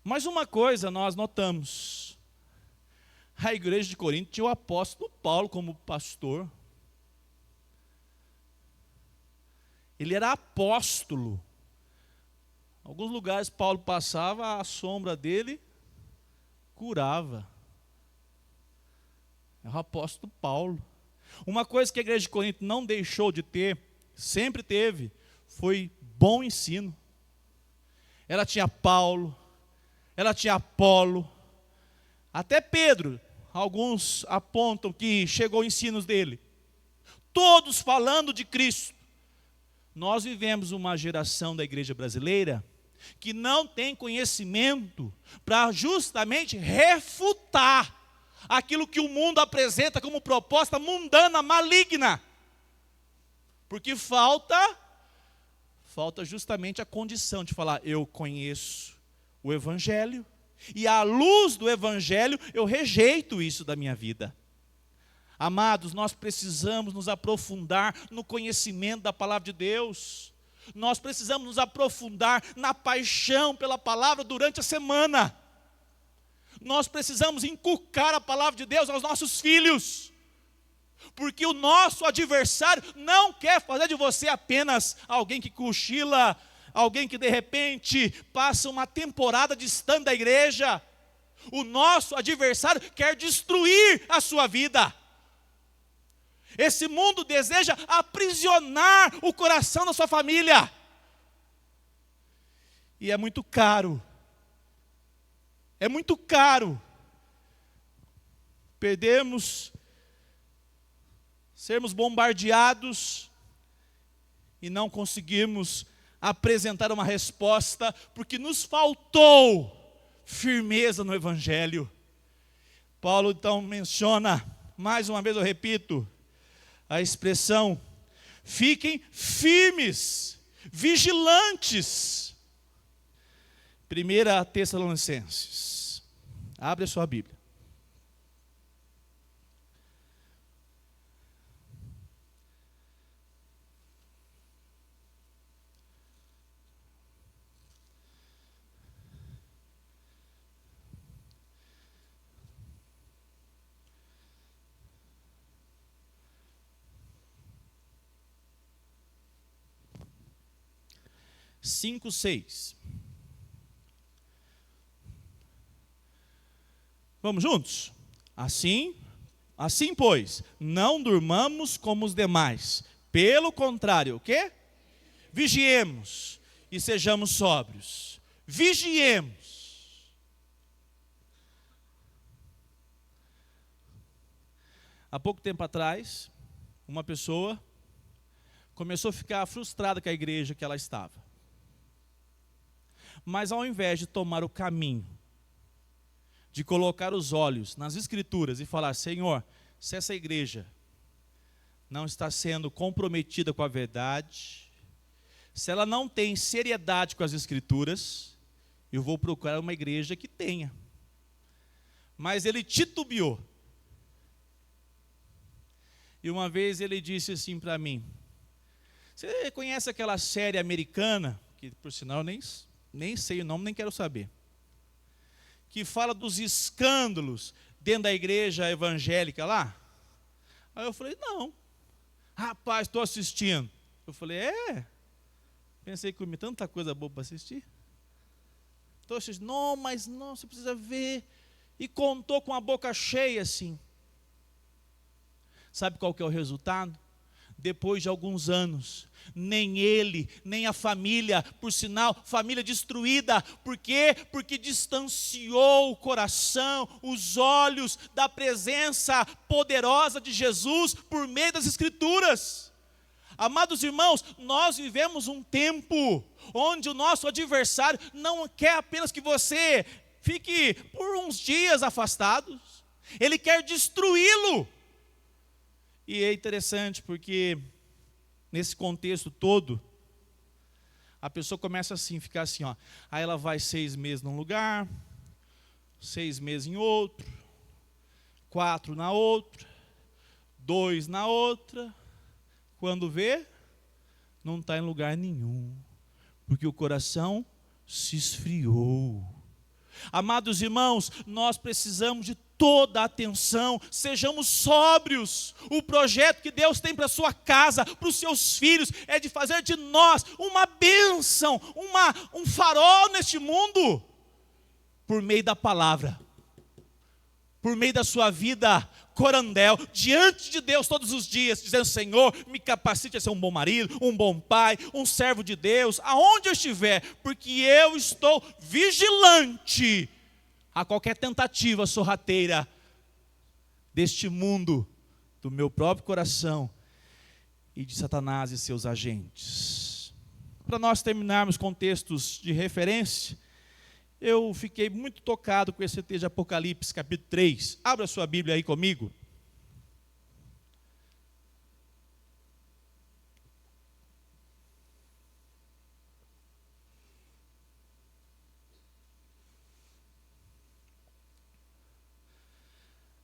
Mas uma coisa nós notamos: a igreja de Corinto tinha o apóstolo Paulo como pastor. Ele era apóstolo. Alguns lugares Paulo passava, a sombra dele curava. É o apóstolo Paulo. Uma coisa que a igreja de Corinto não deixou de ter, sempre teve, foi bom ensino. Ela tinha Paulo, ela tinha Apolo, até Pedro, alguns apontam que chegou ensinos dele. Todos falando de Cristo. Nós vivemos uma geração da igreja brasileira que não tem conhecimento para justamente refutar aquilo que o mundo apresenta como proposta mundana, maligna. Porque falta justamente a condição de falar: eu conheço o Evangelho, e à luz do Evangelho eu rejeito isso da minha vida. Amados, nós precisamos nos aprofundar no conhecimento da palavra de Deus. Nós precisamos nos aprofundar na paixão pela palavra durante a semana. Nós precisamos inculcar a palavra de Deus aos nossos filhos. Porque o nosso adversário não quer fazer de você apenas alguém que cochila, alguém que de repente passa uma temporada distante da igreja. O nosso adversário quer destruir a sua vida. Esse mundo deseja aprisionar o coração da sua família. E é muito caro. É muito caro sermos bombardeados e não conseguirmos apresentar uma resposta, porque nos faltou firmeza no Evangelho. Paulo então menciona, mais uma vez eu repito, a expressão: fiquem firmes, vigilantes. 1 Tessalonicenses, abre a sua Bíblia. Cinco, 6. Vamos juntos? Assim, pois, não durmamos como os demais. Pelo contrário, o quê? Vigiemos e sejamos sóbrios. Vigiemos. Há pouco tempo atrás, uma pessoa começou a ficar frustrada com a igreja que ela estava. Mas ao invés de tomar o caminho de colocar os olhos nas Escrituras e falar: Senhor, se essa igreja não está sendo comprometida com a verdade, se ela não tem seriedade com as Escrituras, eu vou procurar uma igreja que tenha. Mas ele titubeou. E uma vez ele disse assim para mim: você conhece aquela série americana, que por sinal nem sei o nome, nem quero saber, que fala dos escândalos dentro da igreja evangélica lá? Aí eu falei: não. Rapaz, estou assistindo. Eu falei: pensei que eu tinha tanta coisa boa para assistir. Estou assistindo. Não, mas não, você precisa ver. E contou com a boca cheia assim. Sabe qual que é o resultado? Depois de alguns anos, nem ele, nem a família, por sinal, família destruída. Por quê? Porque distanciou o coração, os olhos da presença poderosa de Jesus por meio das Escrituras. Amados irmãos, nós vivemos um tempo onde o nosso adversário não quer apenas que você fique por uns dias afastados. Ele quer destruí-lo. E é interessante porque, nesse contexto todo, a pessoa começa assim, ficar assim, ó. Aí ela vai 6 meses num lugar, 6 meses em outro, 4 na outra, 2 na outra. Quando vê, não está em lugar nenhum, porque o coração se esfriou. Amados irmãos, nós precisamos de toda a atenção, sejamos sóbrios. O projeto que Deus tem para a sua casa, para os seus filhos, é de fazer de nós uma bênção, um farol neste mundo, por meio da palavra, por meio da sua vida corandel, diante de Deus todos os dias, dizendo: Senhor, me capacite a ser um bom marido, um bom pai, um servo de Deus, aonde eu estiver, porque eu estou vigilante a qualquer tentativa sorrateira deste mundo, do meu próprio coração e de Satanás e seus agentes. Para nós terminarmos com textos de referência, eu fiquei muito tocado com esse texto de Apocalipse, capítulo 3. Abra sua Bíblia aí comigo.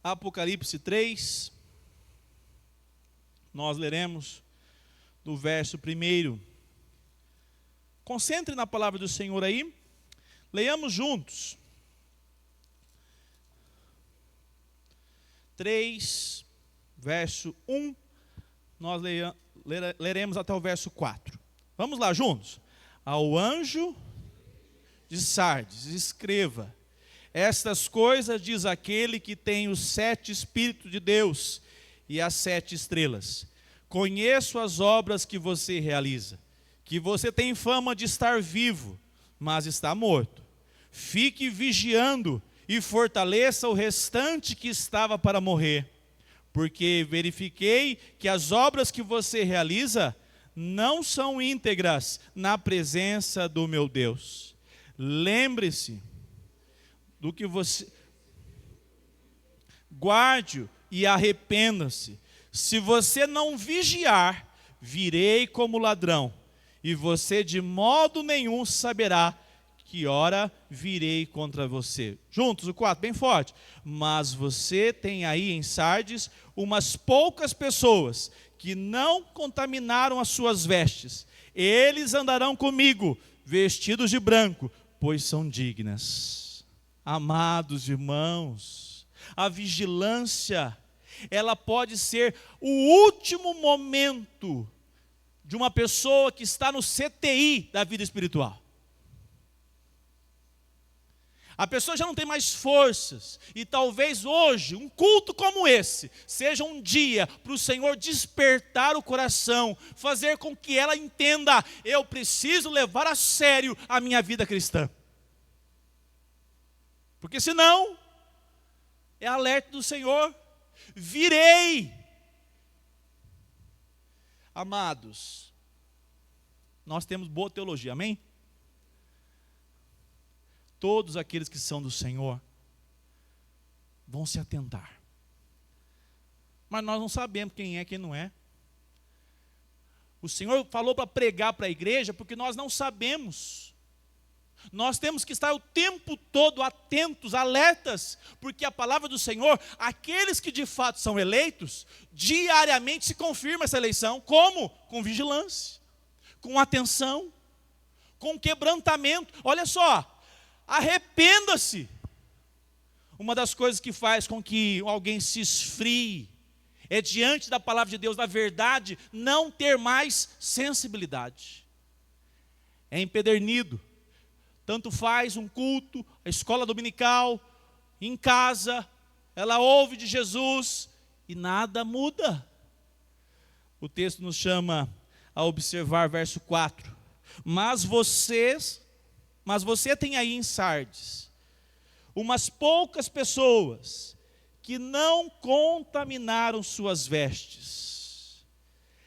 Apocalipse 3. Nós leremos do verso 1. Concentre na palavra do Senhor aí. Leiamos juntos. 3, verso 1. Nós leremos até o verso 4. Vamos lá juntos. Ao anjo de Sardes, escreva: estas coisas diz aquele que tem os 7 Espíritos de Deus e as 7 estrelas. Conheço as obras que você realiza, que você tem fama de estar vivo, mas está morto. Fique vigiando e fortaleça o restante que estava para morrer, porque verifiquei que as obras que você realiza não são íntegras na presença do meu Deus. Lembre-se do que você... Guarde-o e arrependa-se. Se você não vigiar, virei como ladrão, e você de modo nenhum saberá que hora virei contra você. Juntos, o 4, bem forte. Mas você tem aí em Sardes umas poucas pessoas que não contaminaram as suas vestes. Eles andarão comigo, vestidos de branco, pois são dignas. Amados irmãos, a vigilância, ela pode ser o último momento de uma pessoa que está no CTI da vida espiritual. A pessoa já não tem mais forças, e talvez hoje, um culto como esse, seja um dia para o Senhor despertar o coração, fazer com que ela entenda: eu preciso levar a sério a minha vida cristã. Porque senão, é alerta do Senhor: virei. Amados, nós temos boa teologia, amém? Todos aqueles que são do Senhor vão se atentar. Mas nós não sabemos quem é e quem não é. O Senhor falou para pregar para a igreja porque nós não sabemos. Nós temos que estar o tempo todo atentos, alertas, porque a palavra do Senhor, aqueles que de fato são eleitos, diariamente se confirma essa eleição. Como? Com vigilância, com atenção, com quebrantamento. Olha só. Arrependa-se. Uma das coisas que faz com que alguém se esfrie é, diante da palavra de Deus, da verdade, não ter mais sensibilidade. É empedernido. Tanto faz um culto, a escola dominical, em casa, ela ouve de Jesus e nada muda. O texto nos chama a observar verso 4. Mas você tem aí em Sardes umas poucas pessoas que não contaminaram suas vestes.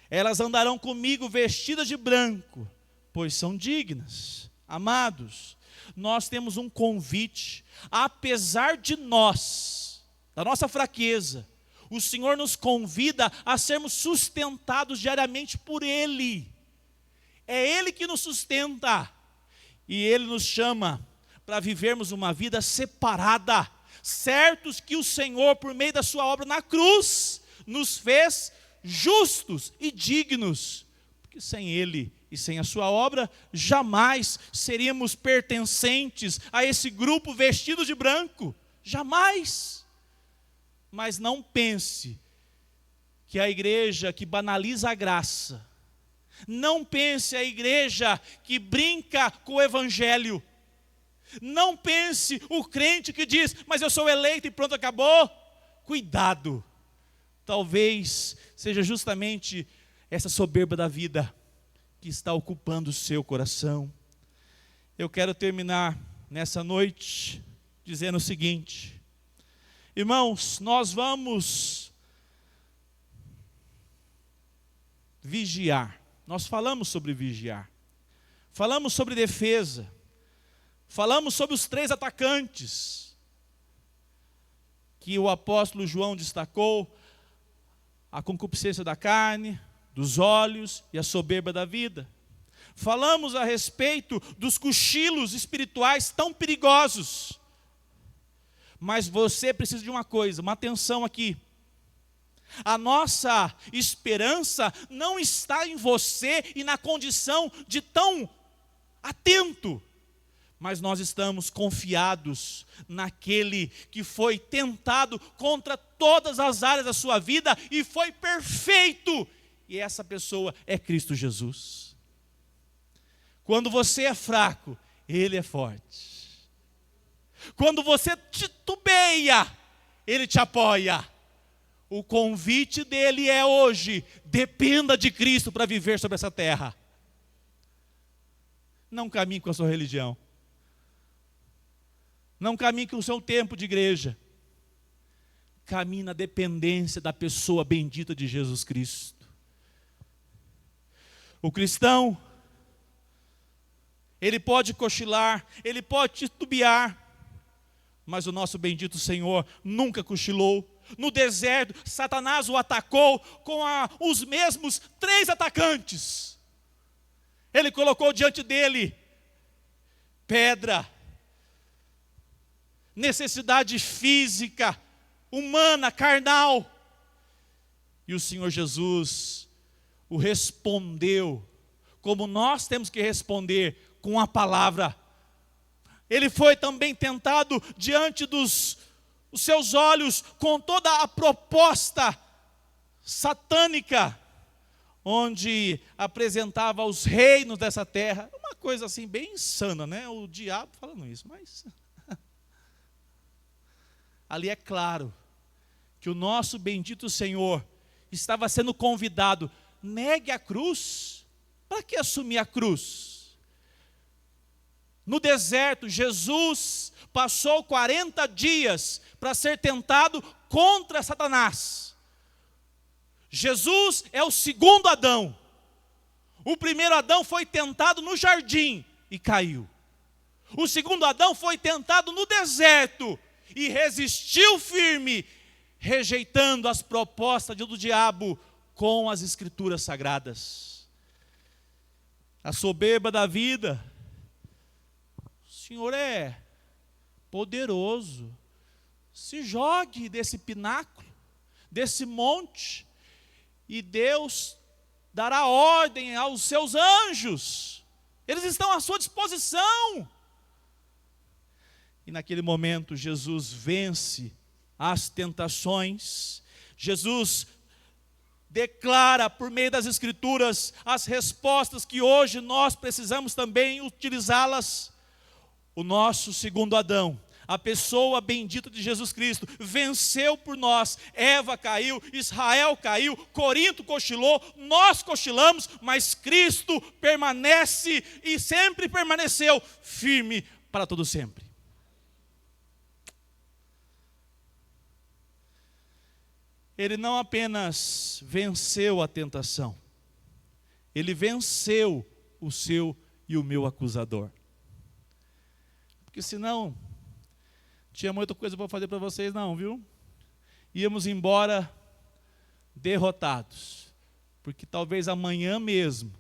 Elas andarão comigo vestidas de branco, pois são dignas. Amados, nós temos um convite, apesar de nós, da nossa fraqueza, O Senhor nos convida a sermos sustentados diariamente por Ele. É Ele que nos sustenta. E Ele nos chama para vivermos uma vida separada, certos que o Senhor, por meio da sua obra na cruz, nos fez justos e dignos. Porque sem Ele e sem a sua obra, jamais seríamos pertencentes a esse grupo vestido de branco. Jamais. Mas não pense que a igreja que banaliza a graça, não pense a igreja que brinca com o evangelho, não pense o crente que diz, mas eu sou eleito e pronto, acabou. Cuidado, talvez seja justamente essa soberba da vida que está ocupando o seu coração. Eu quero terminar nessa noite dizendo o seguinte: irmãos, nós vamos vigiar. Nós falamos sobre vigiar, falamos sobre defesa, falamos sobre os 3 atacantes que o apóstolo João destacou: a concupiscência da carne, dos olhos e a soberba da vida. Falamos a respeito dos cochilos espirituais tão perigosos. Mas você precisa de uma coisa, uma atenção aqui. A nossa esperança não está em você e na condição de tão atento, mas nós estamos confiados naquele que foi tentado contra todas as áreas da sua vida e foi perfeito. E essa pessoa é Cristo Jesus. Quando você é fraco, Ele é forte. Quando você titubeia, Ele te apoia. O convite dele é hoje: dependa de Cristo para viver sobre essa terra. Não caminhe com a sua religião. Não caminhe com o seu tempo de igreja. Caminhe na dependência da pessoa bendita de Jesus Cristo. O cristão, ele pode cochilar, ele pode titubear, mas o nosso bendito Senhor nunca cochilou. No deserto, Satanás o atacou com os mesmos 3 atacantes. Ele colocou diante dele pedra, necessidade física, humana, carnal. E o Senhor Jesus o respondeu como nós temos que responder, com a palavra. Ele foi também tentado diante dos seus olhos com toda a proposta satânica, onde apresentava os reinos dessa terra. Uma coisa assim bem insana, né? O diabo falando isso, mas ali é claro que o nosso bendito Senhor estava sendo convidado: negue a cruz. Para que assumir a cruz? No deserto, Jesus passou 40 dias para ser tentado contra Satanás. Jesus é o segundo Adão. O primeiro Adão foi tentado no jardim e caiu. O segundo Adão foi tentado no deserto e resistiu firme, rejeitando as propostas do diabo com as escrituras sagradas. A soberba da vida, o Senhor é poderoso. Se jogue desse pináculo, desse monte, e Deus dará ordem aos seus anjos. Eles estão à sua disposição. E naquele momento Jesus vence as tentações. Jesus declara por meio das Escrituras as respostas que hoje nós precisamos também utilizá-las. O nosso segundo Adão, a pessoa bendita de Jesus Cristo, venceu por nós. Eva caiu, Israel caiu, Corinto cochilou, nós cochilamos, mas Cristo permanece e sempre permaneceu firme para todo sempre. Ele não apenas venceu a tentação, ele venceu o seu e o meu acusador. Porque senão, tinha muita coisa para fazer para vocês não, viu? íamos embora derrotados, porque talvez amanhã mesmo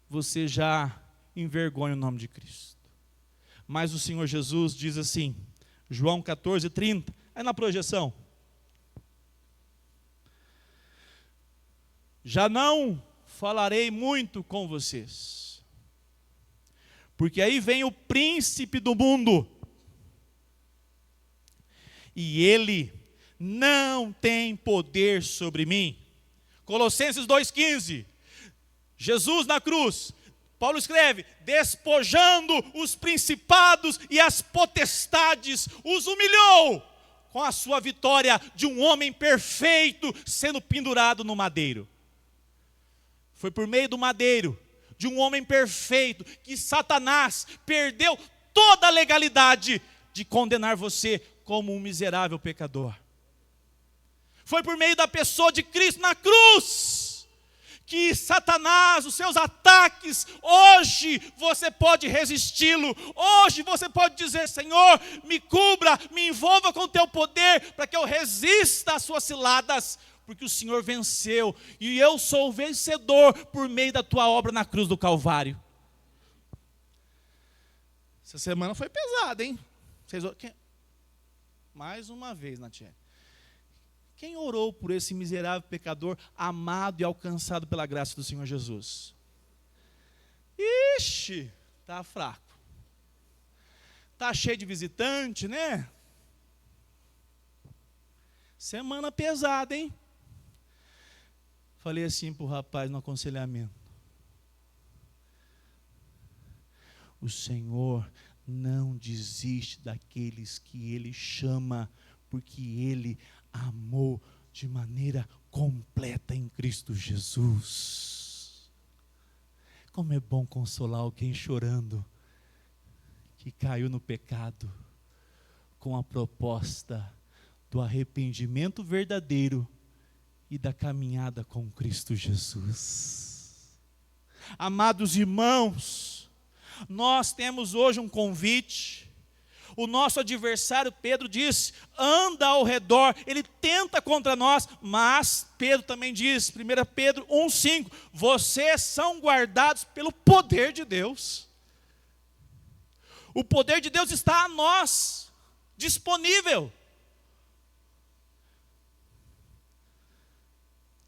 você já envergonhe o nome de Cristo. Mas o Senhor Jesus diz assim, João 14:30, aí na projeção: já não falarei muito com vocês, porque aí vem o príncipe do mundo, e ele não tem poder sobre mim. Colossenses 2,15, Jesus na cruz, Paulo escreve, despojando os principados e as potestades, os humilhou com a sua vitória de um homem perfeito sendo pendurado no madeiro. Foi por meio do madeiro, de um homem perfeito, que Satanás perdeu toda a legalidade de condenar você como um miserável pecador. Foi por meio da pessoa de Cristo na cruz que Satanás, os seus ataques, hoje você pode resisti-lo. Hoje você pode dizer: Senhor, me cubra, me envolva com o teu poder, para que eu resista às suas ciladas, porque o Senhor venceu, e eu sou o vencedor por meio da tua obra na cruz do Calvário. Essa semana foi pesada, hein? Mais uma vez, Natiele. Quem orou por esse miserável pecador, amado e alcançado pela graça do Senhor Jesus? Ixi, está fraco. Está cheio de visitante, né? Semana pesada, hein? Falei assim para o rapaz no aconselhamento: o Senhor não desiste daqueles que Ele chama, porque Ele amou de maneira completa em Cristo Jesus. Como é bom consolar alguém chorando, que caiu no pecado, com a proposta do arrependimento verdadeiro e da caminhada com Cristo Jesus. Amados irmãos, nós temos hoje um convite. O nosso adversário, Pedro, diz, anda ao redor, ele tenta contra nós, mas Pedro também diz, 1 Pedro 1,5, vocês são guardados pelo poder de Deus. O poder de Deus está a nós, disponível.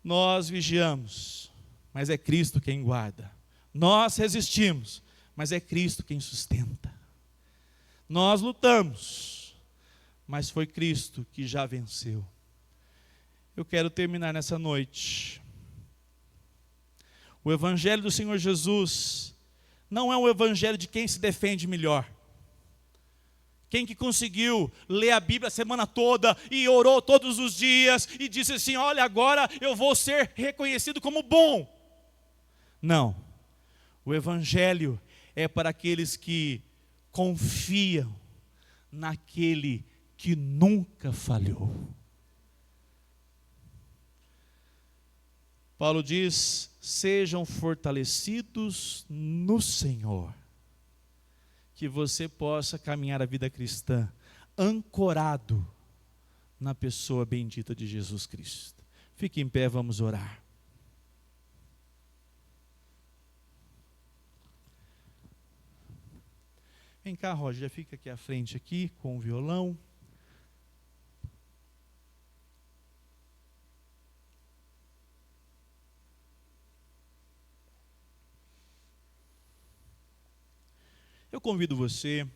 Nós vigiamos, mas é Cristo quem guarda. Nós resistimos, mas é Cristo quem sustenta. Nós lutamos, mas foi Cristo que já venceu. Eu quero terminar nessa noite. O Evangelho do Senhor Jesus não é um evangelho de quem se defende melhor. Quem que conseguiu ler a Bíblia a semana toda e orou todos os dias e disse assim: olha, agora eu vou ser reconhecido como bom. Não. O Evangelho é para aqueles que confiam naquele que nunca falhou. Paulo diz: sejam fortalecidos no Senhor, que você possa caminhar a vida cristã ancorado na pessoa bendita de Jesus Cristo. Fique em pé, vamos orar. Vem cá, Roger, já fica aqui à frente aqui com o violão. Eu convido você,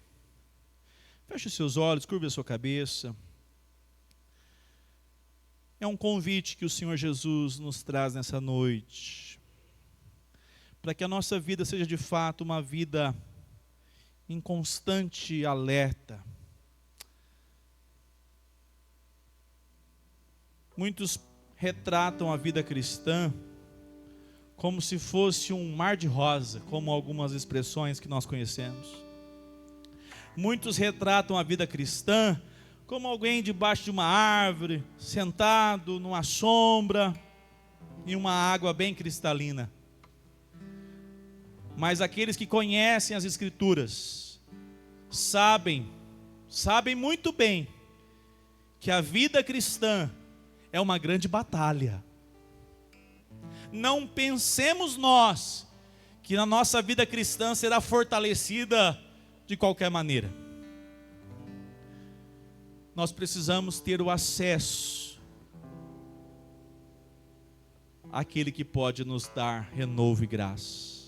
feche os seus olhos, curva a sua cabeça. É um convite que o Senhor Jesus nos traz nessa noite, para que a nossa vida seja de fato uma vida em constante alerta. Muitos retratam a vida cristã como se fosse um mar de rosa, como algumas expressões que nós conhecemos. Muitos retratam a vida cristã como alguém debaixo de uma árvore, sentado numa sombra, em uma água bem cristalina. Mas aqueles que conhecem as Escrituras, sabem muito bem que a vida cristã é uma grande batalha. Não pensemos nós que a nossa vida cristã será fortalecida de qualquer maneira. Nós precisamos ter o acesso àquele que pode nos dar renovo e graça.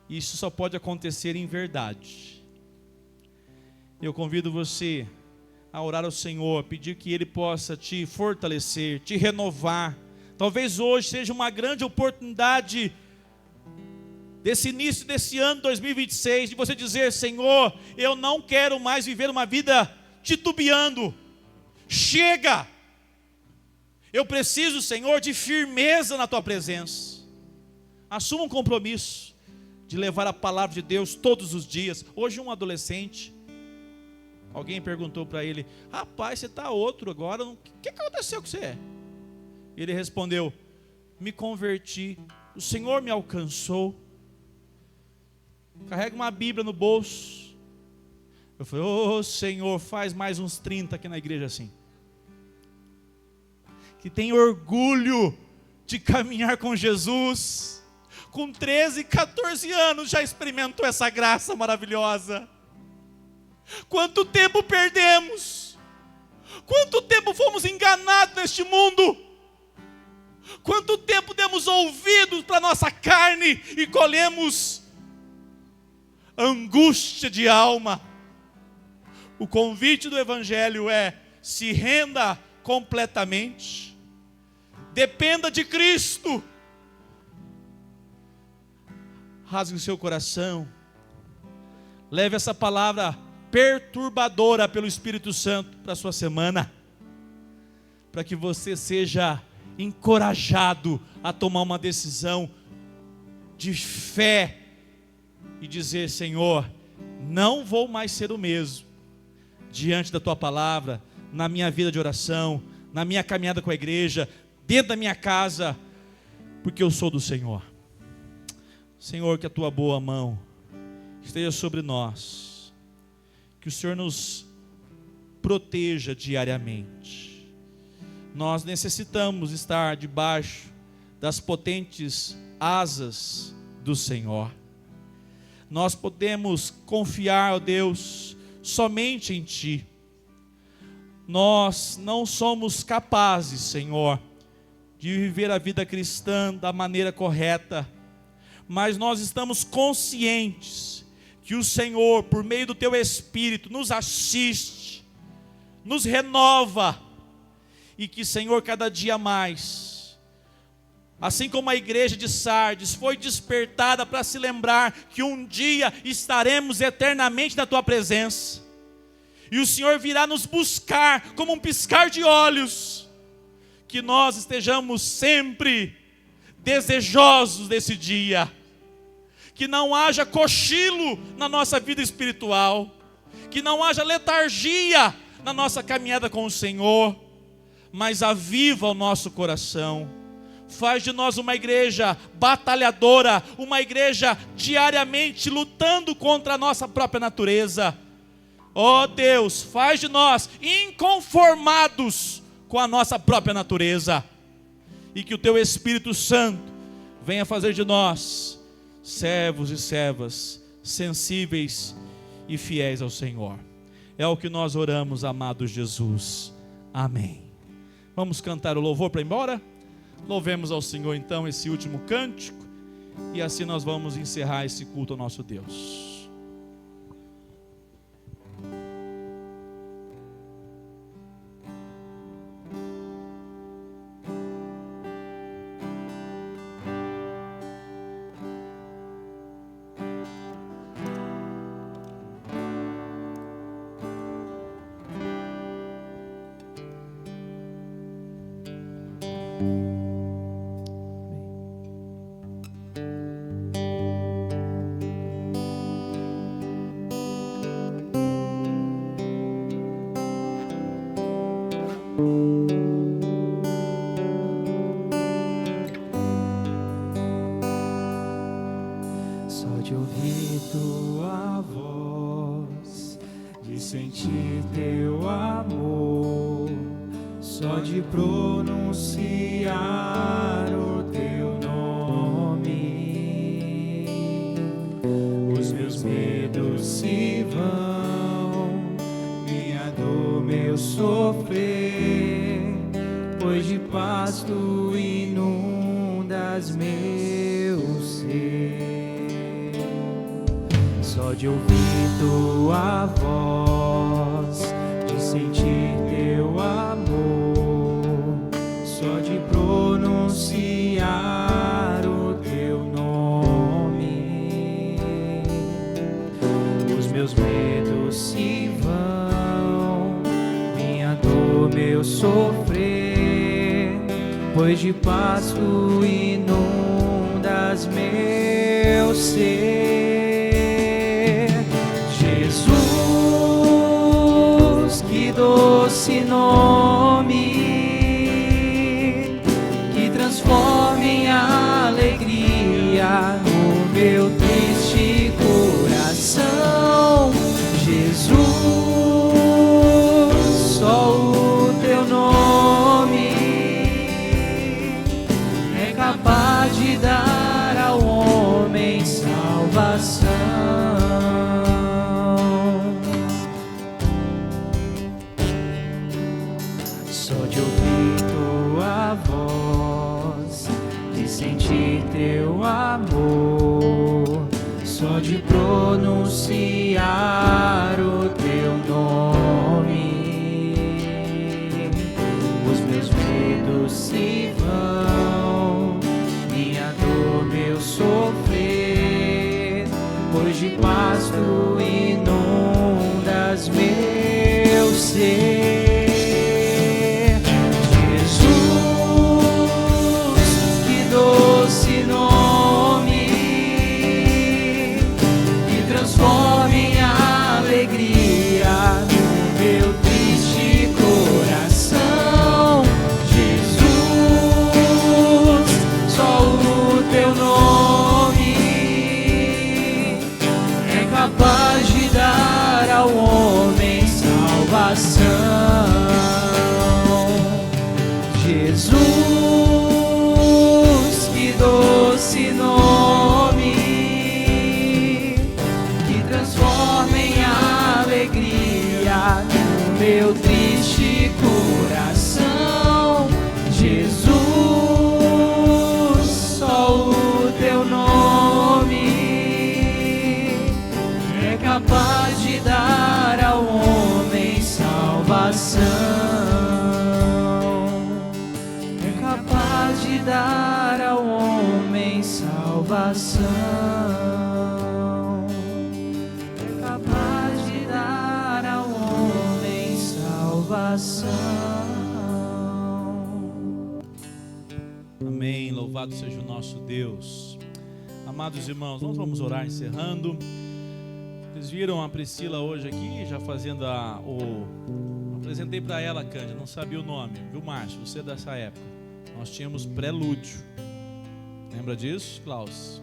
Isso só pode acontecer em verdade. Eu convido você a orar ao Senhor, pedir que Ele possa te fortalecer, te renovar. Talvez hoje seja uma grande oportunidade, desse início desse ano 2026, de você dizer: Senhor, eu não quero mais viver uma vida titubeando. Chega! Eu preciso, Senhor, de firmeza na Tua presença. Assuma um compromisso de levar a palavra de Deus todos os dias. Hoje um adolescente, alguém perguntou para ele: rapaz, você está outro agora, o que aconteceu com você? Ele respondeu: me converti, o Senhor me alcançou. Carrega uma Bíblia no bolso. Eu falei: ô Senhor, faz mais uns 30 aqui na igreja assim, que tem orgulho de caminhar com Jesus. Com 13, 14 anos já experimentou essa graça maravilhosa. Quanto tempo perdemos? Quanto tempo fomos enganados neste mundo? Quanto tempo demos ouvidos para nossa carne e colhemos angústia de alma? O convite do Evangelho é: se renda completamente, dependa de Cristo, rasgue o seu coração, leve essa palavra perturbadora pelo Espírito Santo para a sua semana, para que você seja encorajado a tomar uma decisão de fé e dizer: Senhor, não vou mais ser o mesmo diante da Tua palavra, na minha vida de oração, na minha caminhada com a igreja, dentro da minha casa, porque eu sou do Senhor. Senhor, que a Tua boa mão esteja sobre nós, que o Senhor nos proteja diariamente. Nós necessitamos estar debaixo das potentes asas do Senhor. Nós podemos confiar, ó Deus, somente em Ti. Nós não somos capazes, Senhor, de viver a vida cristã da maneira correta, mas nós estamos conscientes que o Senhor, por meio do Teu Espírito, nos assiste, nos renova, e que, Senhor, cada dia mais, assim como a igreja de Sardes foi despertada para se lembrar que um dia estaremos eternamente na Tua presença, e o Senhor virá nos buscar como um piscar de olhos, que nós estejamos sempre desejosos desse dia, que não haja cochilo na nossa vida espiritual, que não haja letargia na nossa caminhada com o Senhor, mas aviva o nosso coração, faz de nós uma igreja batalhadora, uma igreja diariamente lutando contra a nossa própria natureza. Ó Deus, faz de nós inconformados com a nossa própria natureza, e que o Teu Espírito Santo venha fazer de nós servos e servas sensíveis e fiéis ao Senhor. É o que nós oramos, amado Jesus. Amém. Vamos cantar o louvor para ir embora? Louvemos ao Senhor então esse último cântico, e assim nós vamos encerrar esse culto ao nosso Deus. Só de ouvir Tua voz, de sentir Teu amor, só de pronunciar o teu nome, os meus medos se vão, minha dor, meu sofrer, pois de paz tu inundas meu ser. Só de ouvir tua voz, de sentir teu amor, só de pronunciar o teu nome, os meus medos se vão, minha dor, meu sofrer, pois de paz tu inundas meu ser. Jesus, que doce nome, que transforma em alegria o meu triste coração. Jesus, só o teu nome é capaz de dar ao homem salvação. Só de ouvir tua voz, de sentir teu amor, só de pronunciar o teu nome, os meus medos se vão, minha dor, meu sofrer, pois de paz tu inundas meu ser. Doce nome, que transforma em alegria no meu triste coração. Jesus, só o teu nome é capaz de dar ao homem salvação. Jesus, doce nome, que transforma em alegria no meu triste coração. Jesus, só o teu nome é capaz de dar ao homem salvação, é capaz de dar ao homem salvação, é capaz de dar ao homem salvação. Amém, louvado seja o nosso Deus. Amados irmãos, nós vamos orar encerrando. Vocês viram a Priscila hoje aqui, já fazendo apresentei para ela, Cândia, não sabia o nome, viu, Márcio? Você é dessa época. Nós tínhamos prelúdio. Lembra disso, Klaus?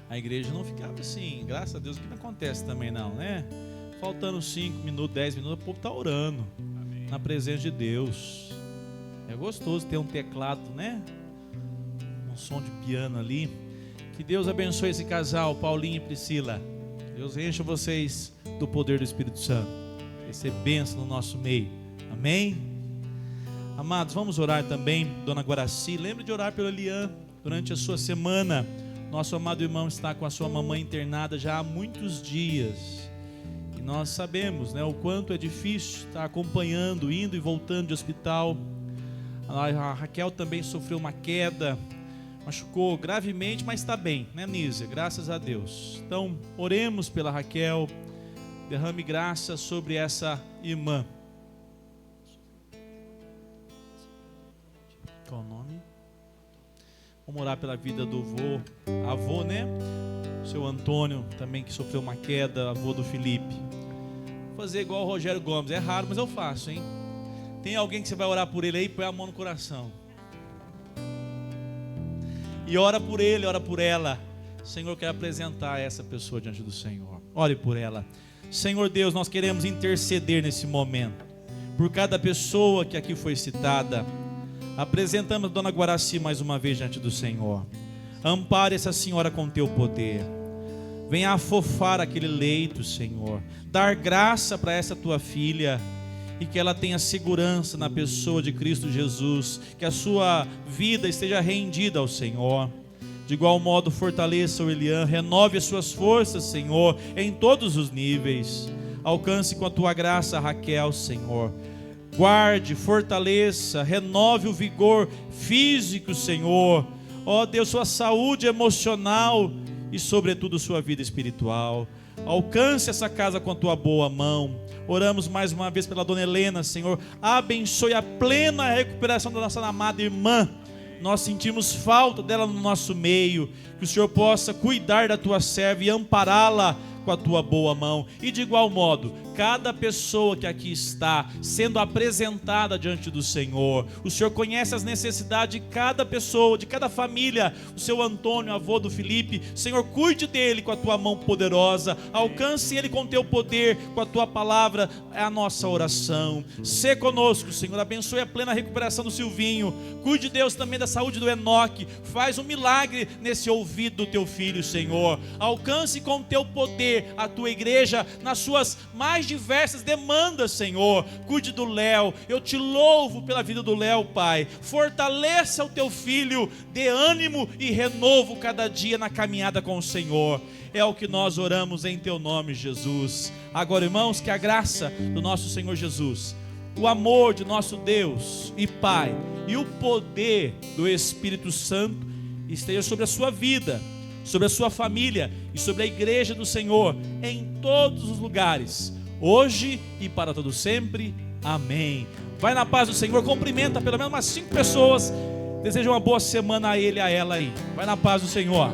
A igreja não ficava assim, graças a Deus, que não acontece também não, né? Faltando 5 minutos, 10 minutos, o povo está orando. Amém. Na presença de Deus. É gostoso ter um teclado, né? Um som de piano ali. Que Deus abençoe esse casal, Paulinho e Priscila. Deus encha vocês do poder do Espírito Santo. Vai ser bênção no nosso meio. Amém? Amados, vamos orar também, Dona Guaraci. Lembre de orar pelo Elian durante a sua semana. Nosso amado irmão está com a sua mamãe internada já há muitos dias. E nós sabemos, né, o quanto é difícil estar acompanhando, indo e voltando de hospital. A Raquel também sofreu uma queda, machucou gravemente, mas está bem, né, Nízia? Graças a Deus. Então, oremos pela Raquel. Derrame graça sobre essa irmã. Qual o nome? Vamos orar pela vida do avô, né? O seu Antônio também, que sofreu uma queda, avô do Felipe. Vou fazer igual o Rogério Gomes, é raro, mas eu faço, hein? Tem alguém que você vai orar por ele aí, põe a mão no coração. E ora por ele, ora por ela. Senhor, eu quero apresentar essa pessoa diante do Senhor. Ore por ela. Senhor Deus, nós queremos interceder nesse momento por cada pessoa que aqui foi citada. Apresentamos a Dona Guaraci mais uma vez diante do Senhor. Ampare essa senhora com teu poder. Venha afofar aquele leito, Senhor. Dar graça para essa tua filha. E que ela tenha segurança na pessoa de Cristo Jesus. Que a sua vida esteja rendida ao Senhor. De igual modo, fortaleça o Elian. Renove as suas forças, Senhor, em todos os níveis. Alcance com a tua graça a Raquel, Senhor. Guarde, fortaleça, renove o vigor físico, Senhor. Ó Deus, sua saúde emocional e sobretudo sua vida espiritual. Alcance essa casa com a tua boa mão. Oramos mais uma vez pela Dona Helena, Senhor. Abençoe a plena recuperação da nossa amada irmã. Nós sentimos falta dela no nosso meio. Que o Senhor possa cuidar da tua serva e ampará-la com a tua boa mão. E de igual modo, cada pessoa que aqui está sendo apresentada diante do Senhor, o Senhor conhece as necessidades de cada pessoa, de cada família. O seu Antônio, avô do Felipe, Senhor, cuide dele com a tua mão poderosa, alcance ele com o teu poder, com a tua palavra. É a nossa oração. Sê conosco, Senhor, abençoe a plena recuperação do Silvinho. Cuide, Deus, também da saúde do Enoque. Faz um milagre nesse ouvido do teu filho, Senhor. Alcance com o teu poder a tua igreja nas suas mais diversas demandas, Senhor. Cuide do Léo. Eu te louvo pela vida do Léo, Pai. Fortaleça o teu filho, dê ânimo e renovo cada dia na caminhada com o Senhor. É o que nós oramos em teu nome, Jesus. Agora, irmãos, que a graça do nosso Senhor Jesus, o amor de nosso Deus e Pai e o poder do Espírito Santo esteja sobre a sua vida, sobre a sua família e sobre a igreja do Senhor em todos os lugares, hoje e para todo sempre. Amém. Vai na paz do Senhor, cumprimenta pelo menos umas 5 pessoas, deseja uma boa semana a ele e a ela aí. Vai na paz do Senhor.